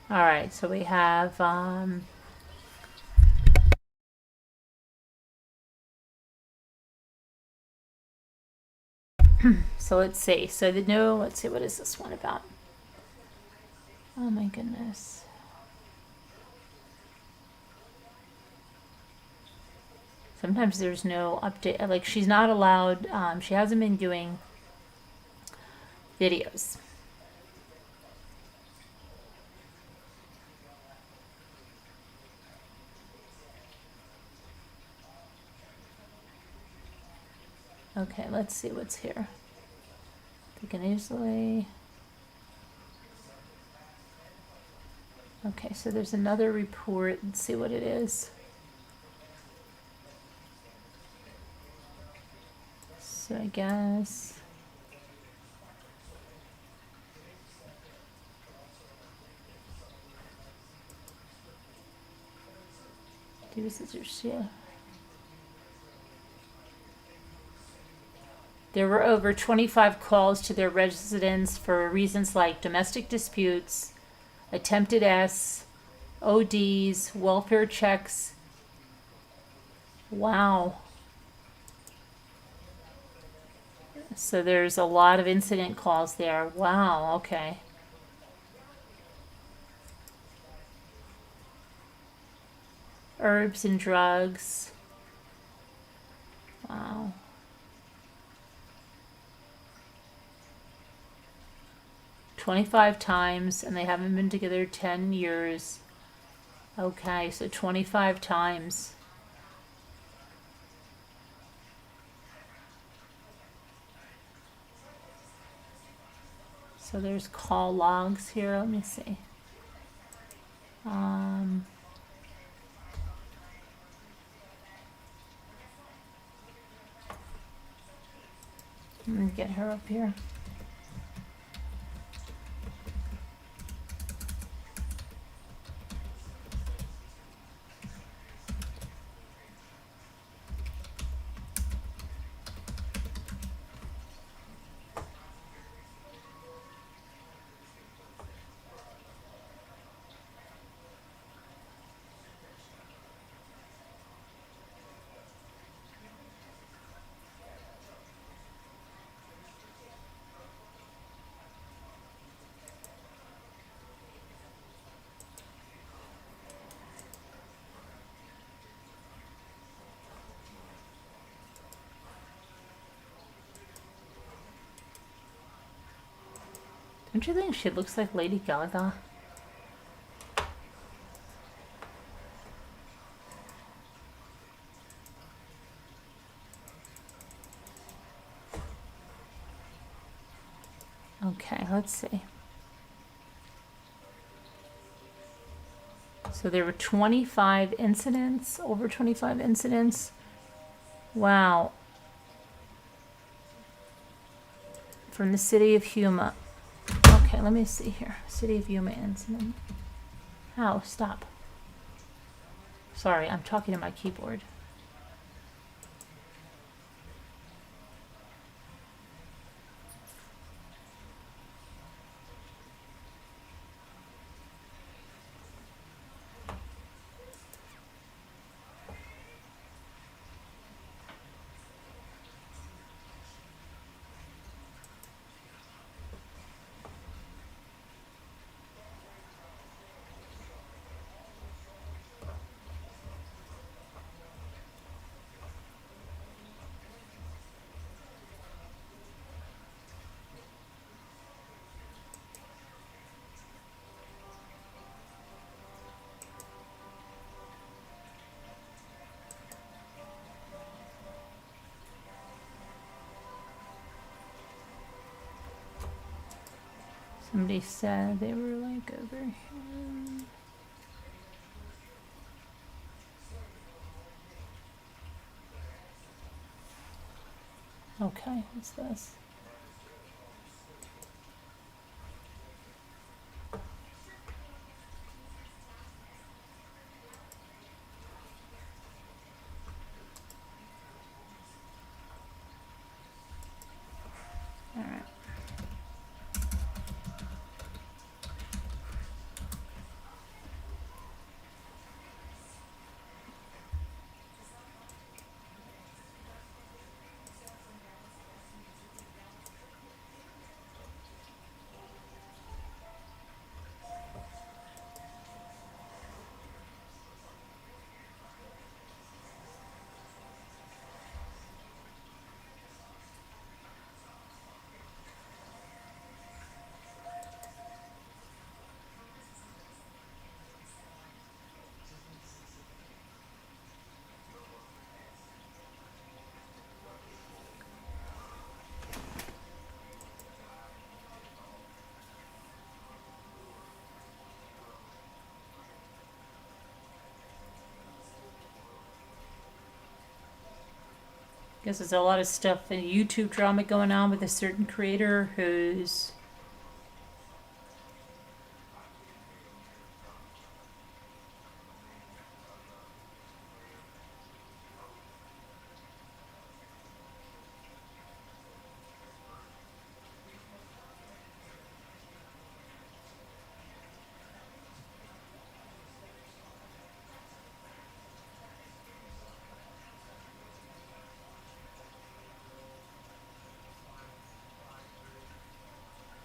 All right, so we have so let's see. So let's see, what is this one about? Oh my goodness. Sometimes there's no update. Like, she's not allowed, she hasn't been doing videos. Okay, let's see what's here. We can easily. Okay, so there's another report. Let's see what it is. So I guess. There were over 25 calls to their residence for reasons like domestic disputes, attempted ODs, welfare checks. Wow. So there's a lot of incident calls there. Wow, okay. Herbs and drugs. Wow. "25 times, and they haven't been together 10 years. Okay, so 25 times. So there's call logs here. Let me see. Let me get her up here. Don't you think she looks like Lady Gaga? Okay, let's see. So there were 25 incidents, over 25 incidents. Wow. From the city of Yuma. Okay, let me see here. City of Yuma incident. How? Stop. Sorry, I'm talking to my keyboard. Somebody said they were like over here. Okay, what's this? All right. Guess there's a lot of stuff in YouTube drama going on with a certain creator who's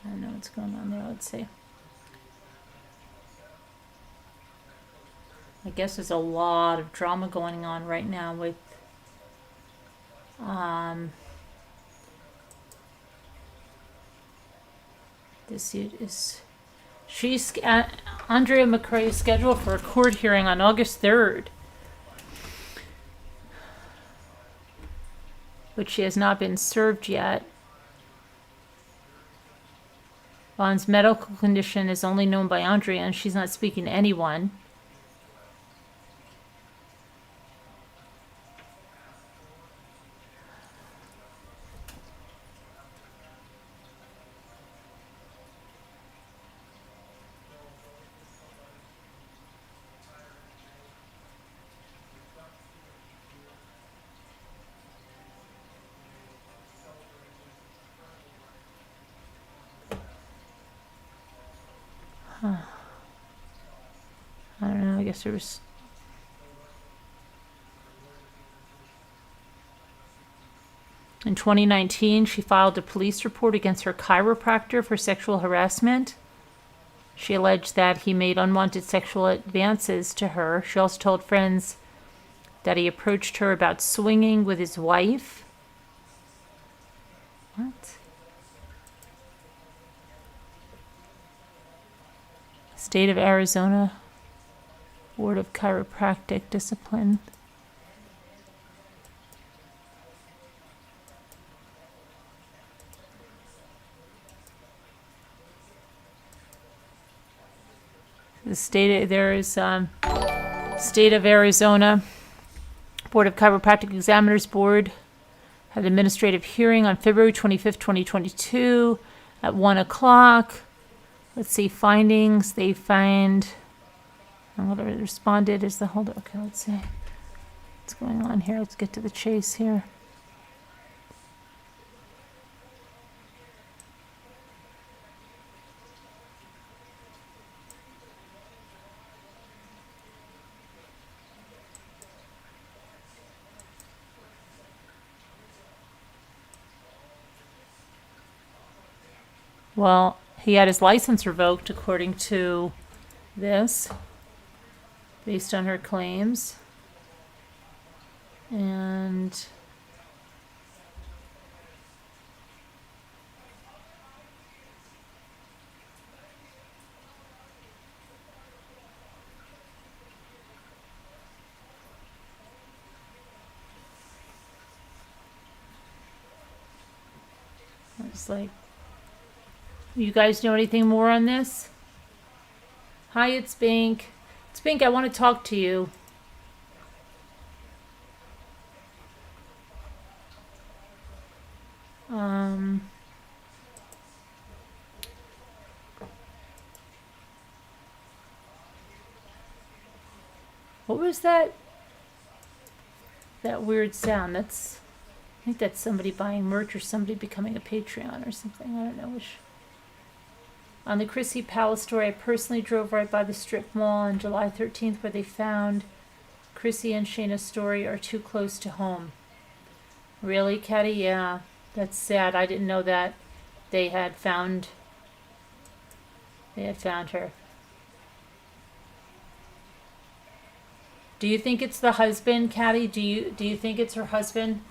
I don't know what's going on there. Let's see. I guess there's a lot of drama going on right now with this is Andrea McRae is scheduled for a court hearing on August 3rd, but she has not been served yet. Vaughn's medical condition is only known by Andrea, and she's not speaking to anyone. I don't know, I guess there was... In 2019, she filed a police report against her chiropractor for sexual harassment. She alleged that he made unwanted sexual advances to her. She also told friends that he approached her about swinging with his wife. What? State of Arizona Board of Chiropractic Discipline. The state State of Arizona Board of Chiropractic Examiners Board had an administrative hearing on February 25th, 2022 at 1 o'clock. Let's see, findings. They find, and what I responded is the holder. Okay, let's see what's going on here. Let's get to the chase here. Well, he had his license revoked according to this, based on her claims. And it's like, You guys know anything more on this? Hi, it's Bink. It's Bink, I want to talk to you. What was that? That weird sound. I think that's somebody buying merch or somebody becoming a Patreon or something. I don't know which. On the Chrissy Palace story, I personally drove right by the strip mall on July 13th where they found Chrissy and Shayna's story are too close to home. Really, Caddy? Yeah, that's sad. I didn't know that they had found her. Do you think it's the husband, Caddy? Do you think it's her husband?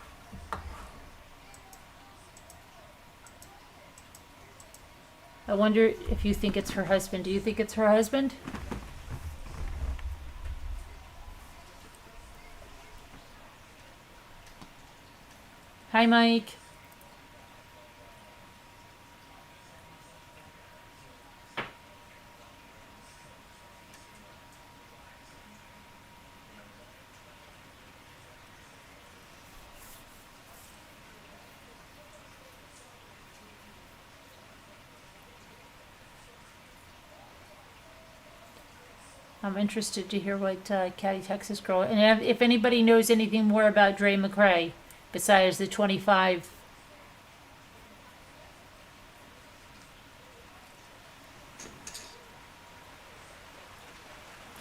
I wonder if you think it's her husband. Do you think it's her husband? Hi, Mike. I'm interested to hear what Caddy Texas Girl, and if anybody knows anything more about Dre McRae besides the 25.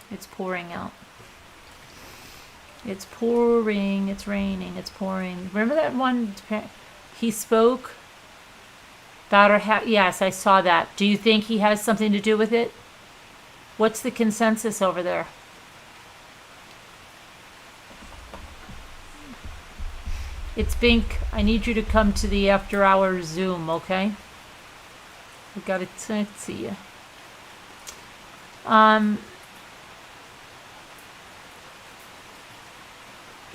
It's pouring out. It's pouring. It's raining. It's pouring. Remember that one? He spoke about her. Yes, I saw that. Do you think he has something to do with it? What's the consensus over there? It's Bink. I need you to come to the after hours Zoom, okay? We got to see you.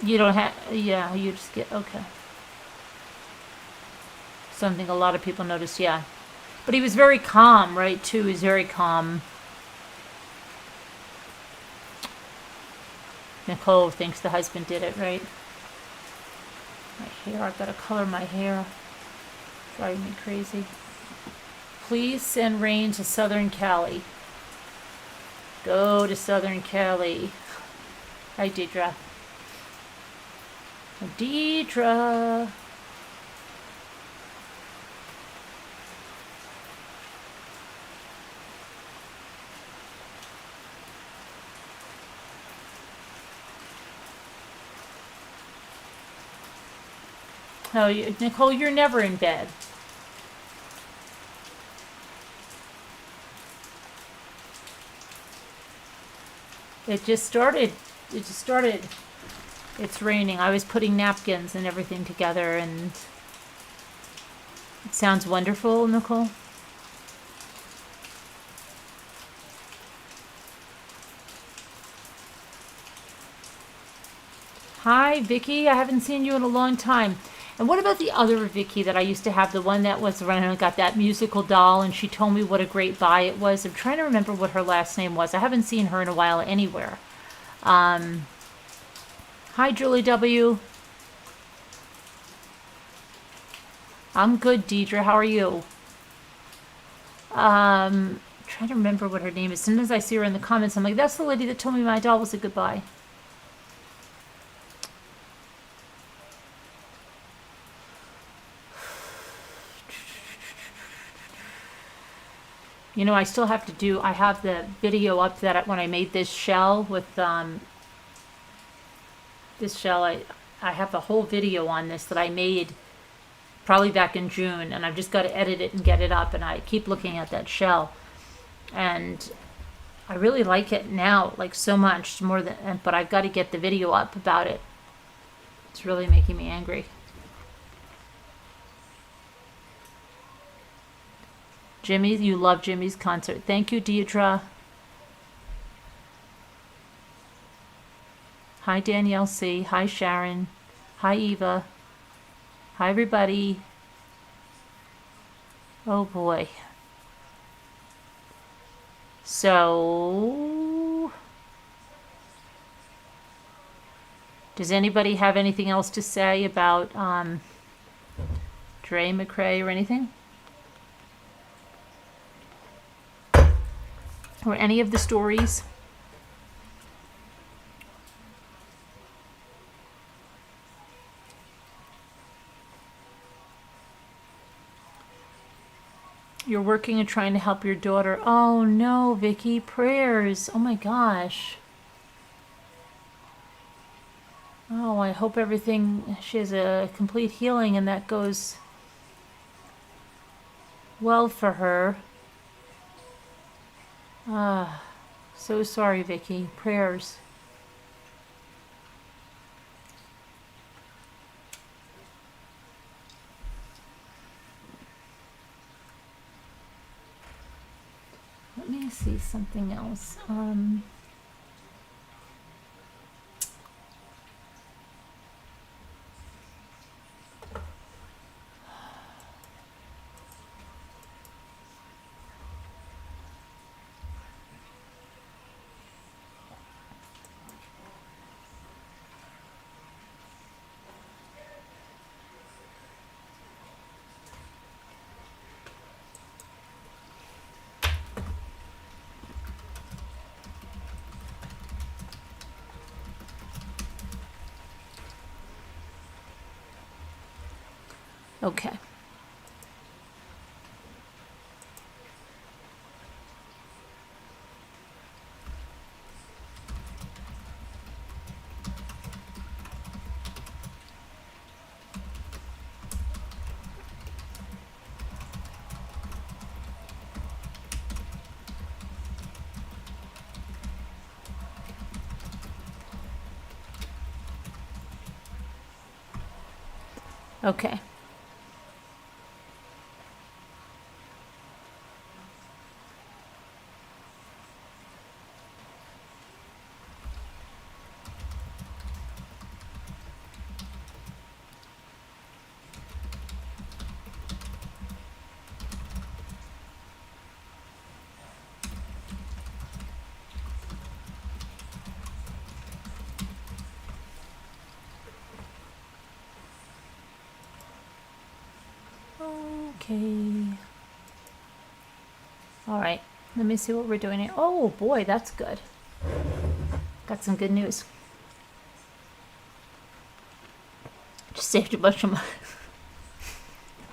You don't have, yeah, you just get, okay. Something a lot of people noticed, yeah. But he was very calm, right, too. He was very calm. Nicole thinks the husband did it, right? My hair, I've got to color my hair. Driving me crazy. Please send rain to Southern Cali. Go to Southern Cali. Hi, Deidre. Deidre. No, Nicole, you're never in bed. It just started. It's raining. I was putting napkins and everything together, and it sounds wonderful, Nicole. Hi, Vicky. I haven't seen you in a long time. And what about the other Vicky that I used to have, the one that was running and got that musical doll, and she told me what a great buy it was. I'm trying to remember what her last name was. I haven't seen her in a while anywhere. Hi, Julie W. I'm good, Deidre. How are you? Trying to remember what her name is. Sometimes I see her in the comments. I'm like, that's the lady that told me my doll was a good buy. You know, I still have to do, I have the video up that when I made this shell with, this shell, I have a whole video on this that I made probably back in June, and I've just got to edit it and get it up, and I keep looking at that shell. And I really like it now, like so much more than, but I've got to get the video up about it. It's really making me angry. Jimmy, you love Jimmy's concert. Thank you, Deidre. Hi, Danielle C. Hi, Sharon. Hi, Eva. Hi, everybody. Oh, boy. So, does anybody have anything else to say about Dre McRae or anything? Or any of the stories? You're working and trying to help your daughter. Oh no, Vicky, prayers. Oh my gosh. Oh, I hope she has a complete healing and that goes well for her. Ah, so sorry, Vicky. Prayers. Let me see something else. Okay. Okay. Okay. All right. Let me see what we're doing here. Oh boy, that's good. Got some good news. Just saved a bunch of money.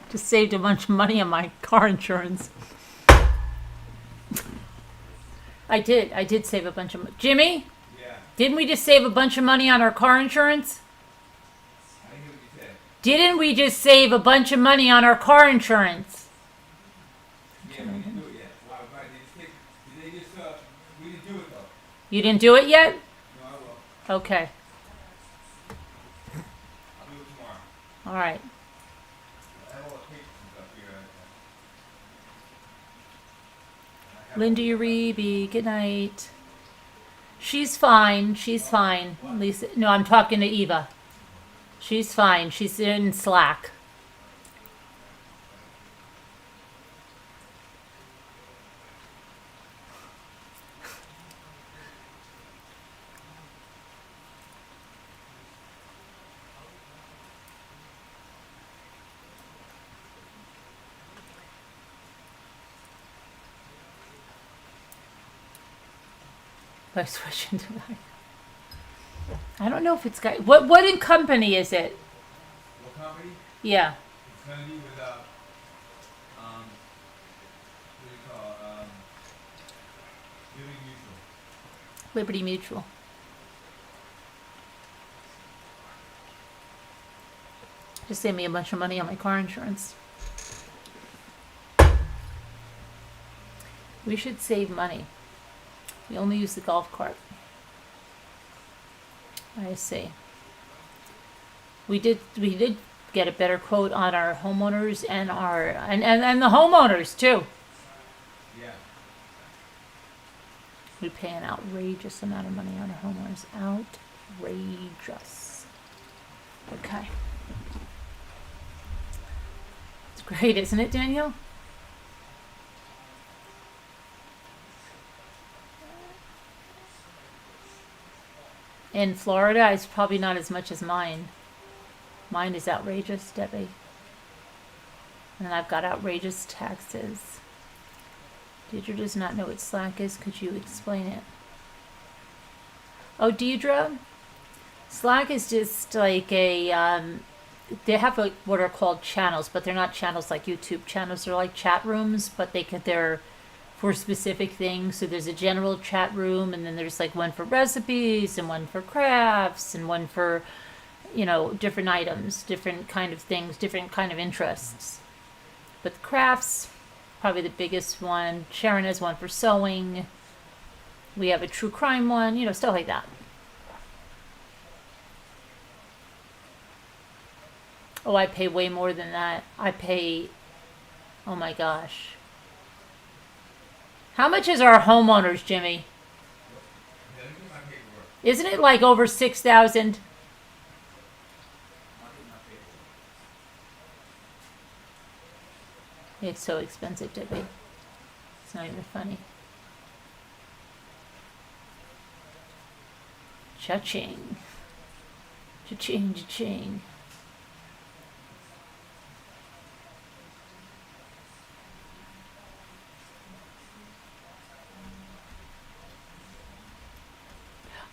Just saved a bunch of money on my car insurance. I did save a bunch of money. Jimmy? Yeah. Didn't we just save a bunch of money on our car insurance? I didn't hear what you said. Didn't we just save a bunch of money on our car insurance? Yeah, we didn't do it yet. Wow, right. Did they just, we didn't do it though. You didn't do it yet? No, I will. Okay. I'll do it tomorrow. All right. I have all the papers and stuff here. Linda Uribe, good night. She's fine. She's fine. Lisa, no, I'm talking to Eva. She's fine. She's in Slack. By switching to that. I don't know if it's got what in company is it? What company? Yeah. It's gonna be with what do you call Living Mutual. Liberty Mutual. Just saved me a bunch of money on my car insurance. We should save money. We only use the golf cart. I see. We did get a better quote on our homeowners and and the homeowners too. Yeah. We pay an outrageous amount of money on our homeowners. Outrageous. Okay. It's great, isn't it, Daniel? In Florida, it's probably not as much as mine. Mine is outrageous, Debbie. And I've got outrageous taxes. Deidre does not know what Slack is. Could you explain it? Oh, Deidre? Slack is just like a, they have what are called channels, but they're not channels like YouTube channels. They're like chat rooms, but they're for specific things. So there's a general chat room, and then there's like one for recipes, and one for crafts, and one for, different items, different kind of things, different kind of interests. But crafts, probably the biggest one. Sharon has one for sewing. We have a true crime one, stuff like that. Oh, I pay way more than that. Oh my gosh. How much is our homeowners, Jimmy? Isn't it like over 6,000? It's so expensive, Debbie. It's not even funny. Cha-ching. Cha-ching, cha-ching.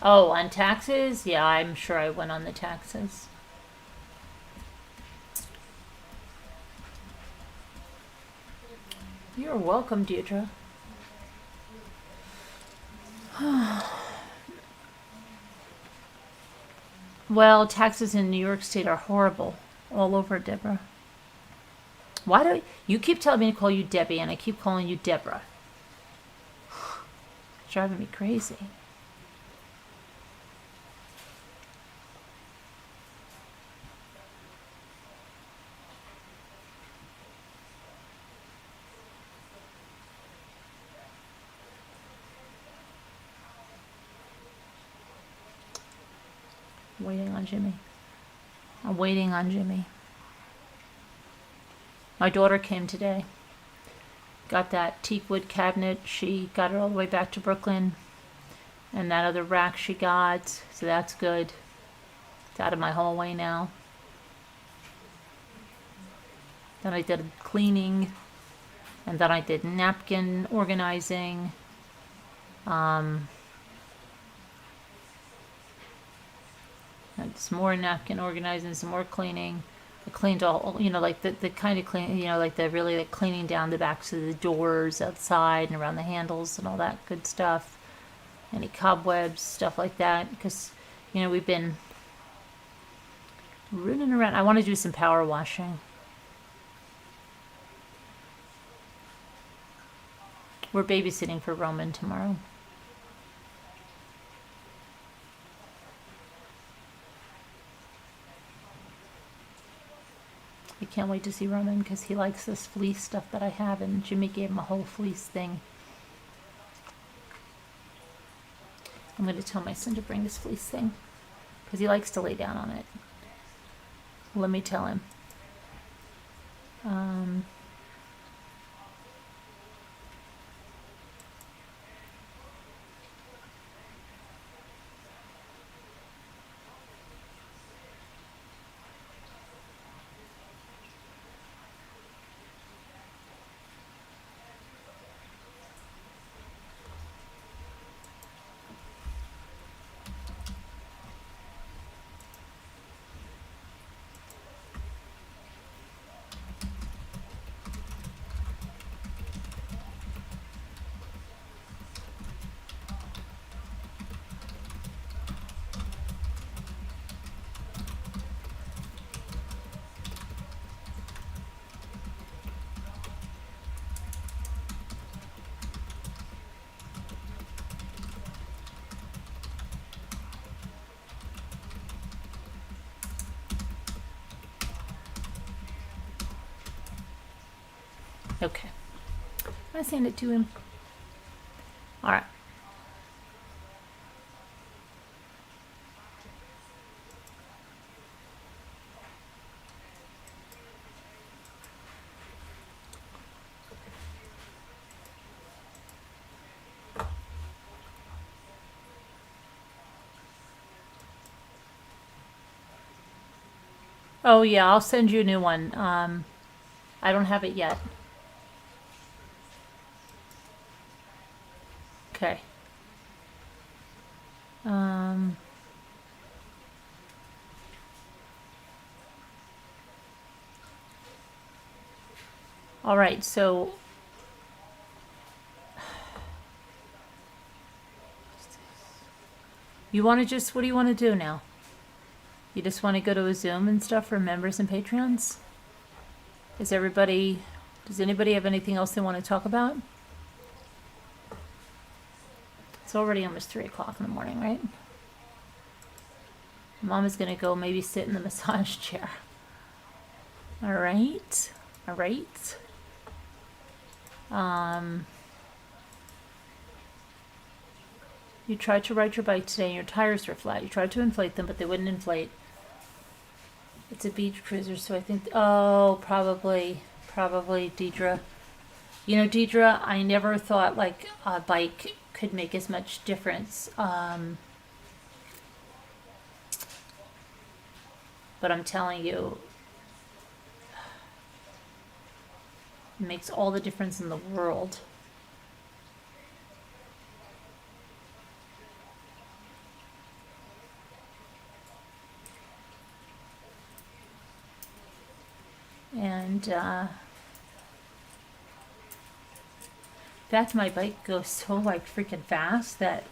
Oh, on taxes? Yeah, I'm sure I went on the taxes. You're welcome, Deirdre. Well, taxes in New York State are horrible. All over, Deborah. Why do you keep telling me to call you Debbie, and I keep calling you Deborah? It's driving me crazy. Waiting on Jimmy. I'm waiting on Jimmy. My daughter came today. Got that teak wood cabinet. She got it all the way back to Brooklyn. And that other rack she got. So that's good. It's out of my hallway now. Then I did cleaning. And then I did napkin organizing. Some more napkin organizing, some more cleaning. I cleaned all, like the kind of clean, like the really like cleaning down the backs of the doors outside and around the handles and all that good stuff. Any cobwebs, stuff like that. Because, we've been running around. I want to do some power washing. We're babysitting for Roman tomorrow. I can't wait to see Roman because he likes this fleece stuff that I have, and Jimmy gave him a whole fleece thing. I'm going to tell my son to bring this fleece thing because he likes to lay down on it. Let me tell him. Okay. I send it to him. All right. Oh yeah, I'll send you a new one. I don't have it yet. Okay. All right, so you want to just, what do you want to do now? You just want to go to a Zoom and stuff for members and Patreons? Does anybody have anything else they want to talk about? It's already almost 3 o'clock in the morning, right? Mom is going to go maybe sit in the massage chair. All right. All right. You tried to ride your bike today and your tires were flat. You tried to inflate them, but they wouldn't inflate. It's a beach cruiser, so I think, oh, probably Deidre. You know, Deidre, I never thought like a bike could make as much difference. But I'm telling you, it makes all the difference in the world. And in fact, my bike goes so like freaking fast that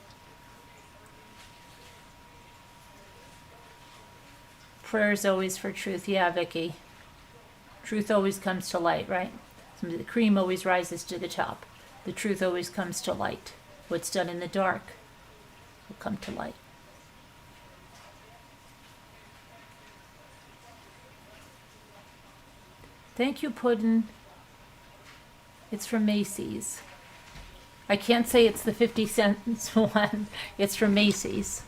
prayers always for truth. Yeah, Vicky. Truth always comes to light, right? So the cream always rises to the top. The truth always comes to light. What's done in the dark will come to light. Thank you, Puddin'. It's from Macy's. I can't say it's the 50 cents one. It's from Macy's.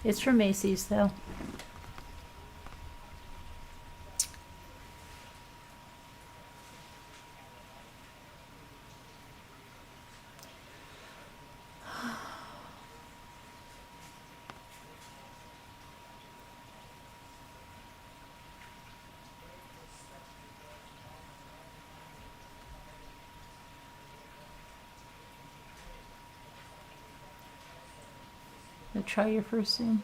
It's from Macy's, though. Try your first Zoom.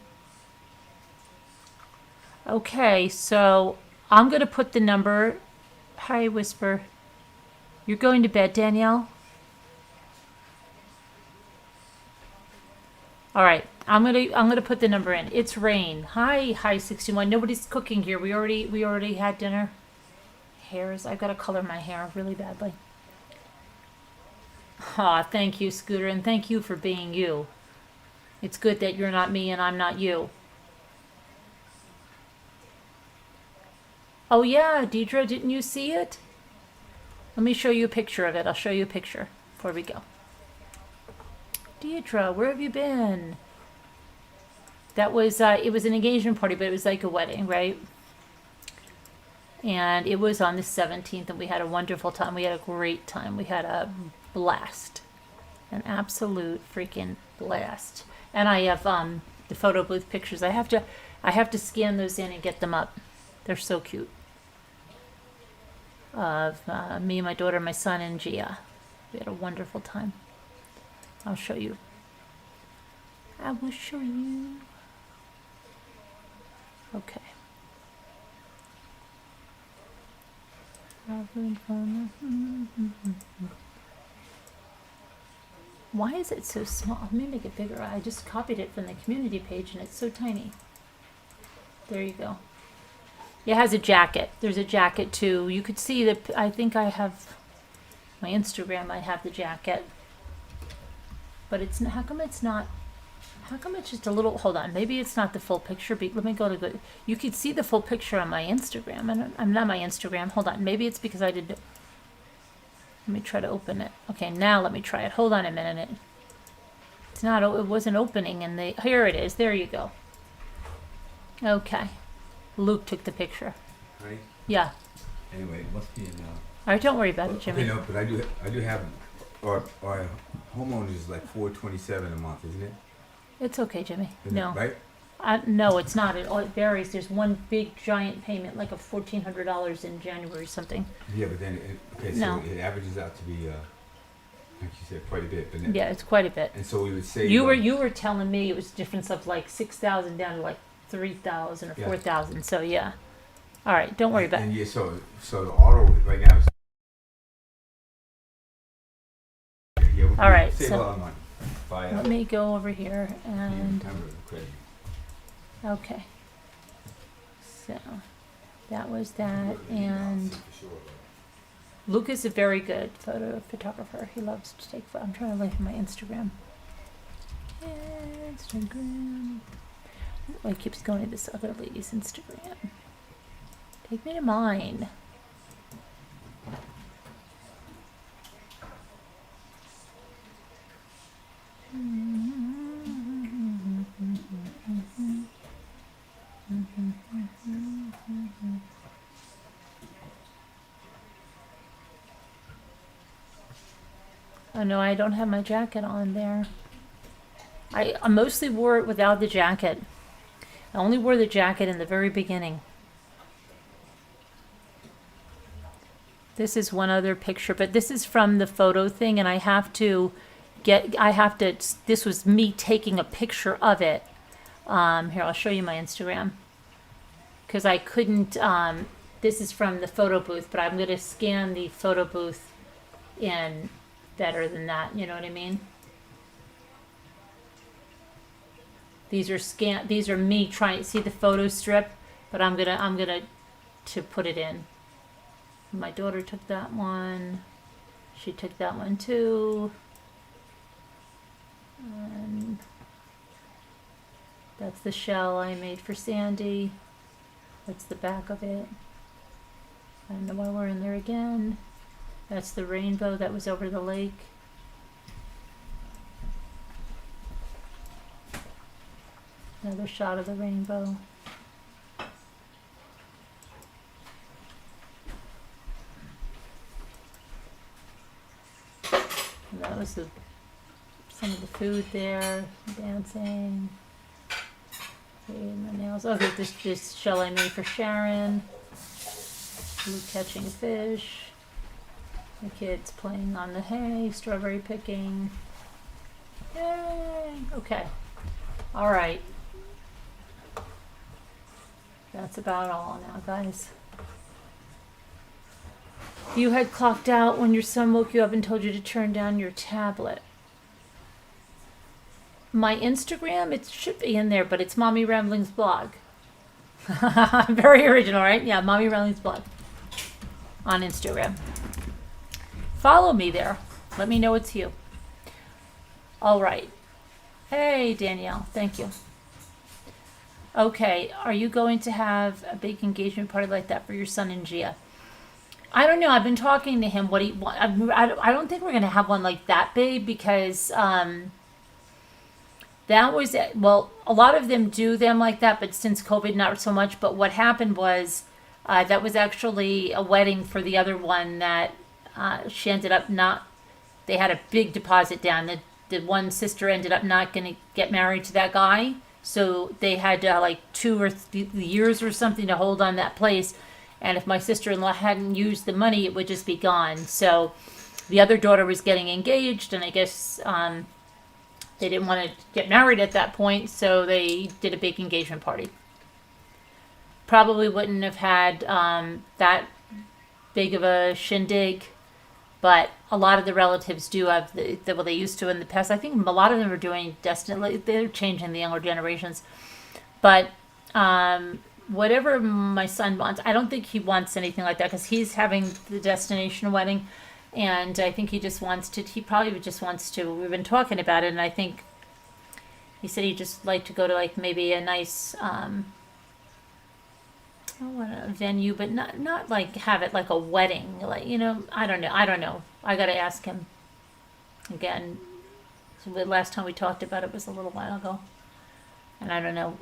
Okay, so I'm going to put the number. Hi, Whisper. You're going to bed, Danielle? All right, I'm gonna put the number in. It's Rain. Hi 61. Nobody's cooking here. We already had dinner. Hairs. I've got to color my hair really badly. Aw, thank you, Scooter, and thank you for being you. It's good that you're not me and I'm not you. Oh yeah, Deidre, didn't you see it? Let me show you a picture of it. I'll show you a picture before we go. Deidre, where have you been? That was, it was an engagement party, but it was like a wedding, right? And it was on the 17th, and we had a wonderful time. We had a great time. We had a blast. An absolute freaking blast. And I have the photo booth pictures. I have to scan those in and get them up. They're so cute. Of me and my daughter, my son, and Gia. We had a wonderful time. I'll show you. I will show you. Okay. Why is it so small? Let me make it bigger. I just copied it from the community page and it's so tiny. There you go. It has a jacket. There's a jacket too. You could see that. I think I have my Instagram. I have the jacket, but it's not. How come it's not? How come it's just a little? Hold on. Maybe it's not the full picture. But let me go to good. You could see the full picture on my Instagram. I'm not my Instagram. Hold on. Maybe it's because I did. Let me try to open it. Okay, now let me try it. Hold on a minute. It's not. It wasn't opening, and here it is. There you go. Okay. Luke took the picture. Right? Yeah. Anyway, it must be in. All right, don't worry about it, Jimmy. Okay, no, but I do have. Our homeowners is like $427 a month, isn't it? It's okay, Jimmy. Isn't No. it, right? No, it's not. It varies. There's one big giant payment, like of $1,400 in January or something. Yeah, but then, No. so it averages out to be, like you said, quite a bit. But then, Yeah, it's quite a bit. and so we would say You were telling me it was a difference of like 6,000 down to like 3,000 or Yeah. 4,000. So yeah. All right, don't worry about it. And yeah, so the auto right now is, yeah, we All right, save so a lot of money. Buy Let me go over here and remember the credit. okay. So that was that, and Luke is a very good photographer. He loves to take photos. I'm trying to link my Instagram. Instagram. Oh, it keeps going to this other lady's Instagram. Take me to mine. Oh no, I don't have my jacket on there. I mostly wore it without the jacket. I only wore the jacket in the very beginning. This is one other picture, but this is from the photo thing, and this was me taking a picture of it. Here, I'll show you my Instagram. Because I couldn't, this is from the photo booth, but I'm going to scan the photo booth in better than that, you know what I mean? These are me trying to see the photo strip, but I'm gonna to put it in. My daughter took that one. She took that one too. And that's the shell I made for Sandy. That's the back of it. I don't know why we're in there again. That's the rainbow that was over the lake. Another shot of the rainbow. And that was some of the food there, dancing. My nails. Okay, this shell I made for Sharon. Luke catching fish. The kids playing on the hay, strawberry picking. Yay! Okay. All right. That's about all now, guys. You had clocked out when your son woke you up and told you to turn down your tablet. My Instagram, it should be in there, but it's Mommy Ramblings blog. Very original, right? Yeah, Mommy Ramblings blog on Instagram. Follow me there. Let me know it's you. All right. Hey, Danielle. Thank you. Okay, are you going to have a big engagement party like that for your son and Gia? I don't know. I've been talking to him. What he want? I don't think we're going to have one like that big because that was well. A lot of them do them like that, but since COVID, not so much. But what happened was that was actually a wedding for the other one that she ended up not. They had a big deposit down. The one sister ended up not going to get married to that guy. So they had like 2 or 3 years or something to hold on that place. And if my sister-in-law hadn't used the money, it would just be gone. So the other daughter was getting engaged, and I guess they didn't want to get married at that point, so they did a big engagement party. Probably wouldn't have had that big of a shindig, but a lot of the relatives do have what they used to in the past. I think a lot of them are doing destined. They're changing the younger generations, but whatever my son wants, I don't think he wants anything like that because he's having the destination wedding, and I think he just wants to. He probably just wants to. We've been talking about it, and I think he said he'd just like to go to like maybe a nice. I want a venue, but not like have it like a wedding, like I don't know. I gotta ask him again. So the last time we talked about it was a little while ago, and I don't know.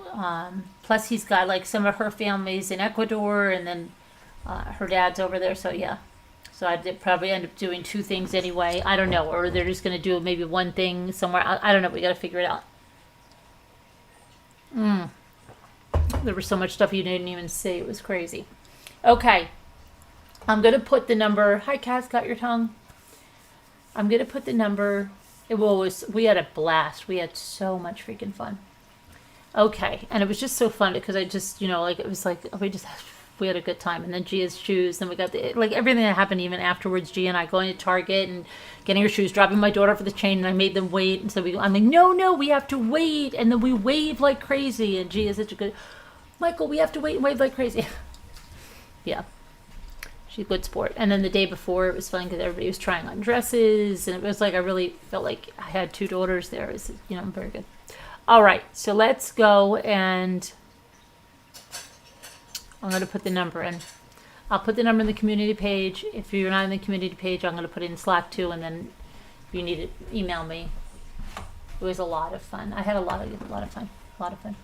Plus, he's got like some of her family's in Ecuador, and then her dad's over there. So yeah, so I'd probably end up doing 2 things anyway. I don't know, or they're just gonna do maybe one thing somewhere. I don't know. We gotta figure it out. There was so much stuff you didn't even see. It was crazy. Okay. I'm going to put the number. Hi, Cass, got your tongue? I'm going to put the number. We had a blast. We had so much freaking fun. Okay. And it was just so fun because I just, it was like, we had a good time. And then Gia's shoes. Then we got everything that happened even afterwards. Gia and I going to Target and getting her shoes, dropping my daughter for the chain, and I made them wait. And so I'm like, no, we have to wait. And then we waved like crazy. And Gia's such a good, Michael, we have to wait and wave like crazy. Yeah. She's a good sport. And then the day before, it was fun because everybody was trying on dresses. And it was like, I really felt like I had two daughters there. It was, very good. All right. So let's go, and I'm going to put the number in. I'll put the number in the community page. If you're not in the community page, I'm going to put it in Slack too. And then if you need it, email me. It was a lot of fun. I had a lot of fun.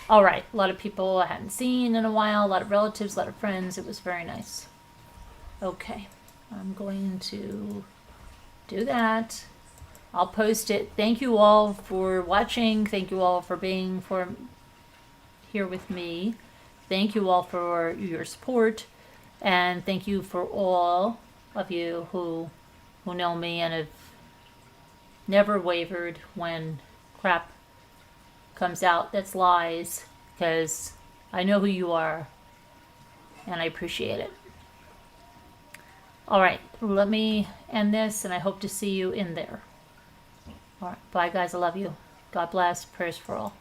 All right, a lot of people I hadn't seen in a while, a lot of relatives, a lot of friends. It was very nice. Okay, I'm going to do that. I'll post it. Thank you all for watching. Thank you all for being here with me. Thank you all for your support. And thank you for all of you who know me and have never wavered when crap comes out that's lies, because I know who you are and I appreciate it. All right, let me end this, and I hope to see you in there. All right, bye guys, I love you. God bless. Prayers for all.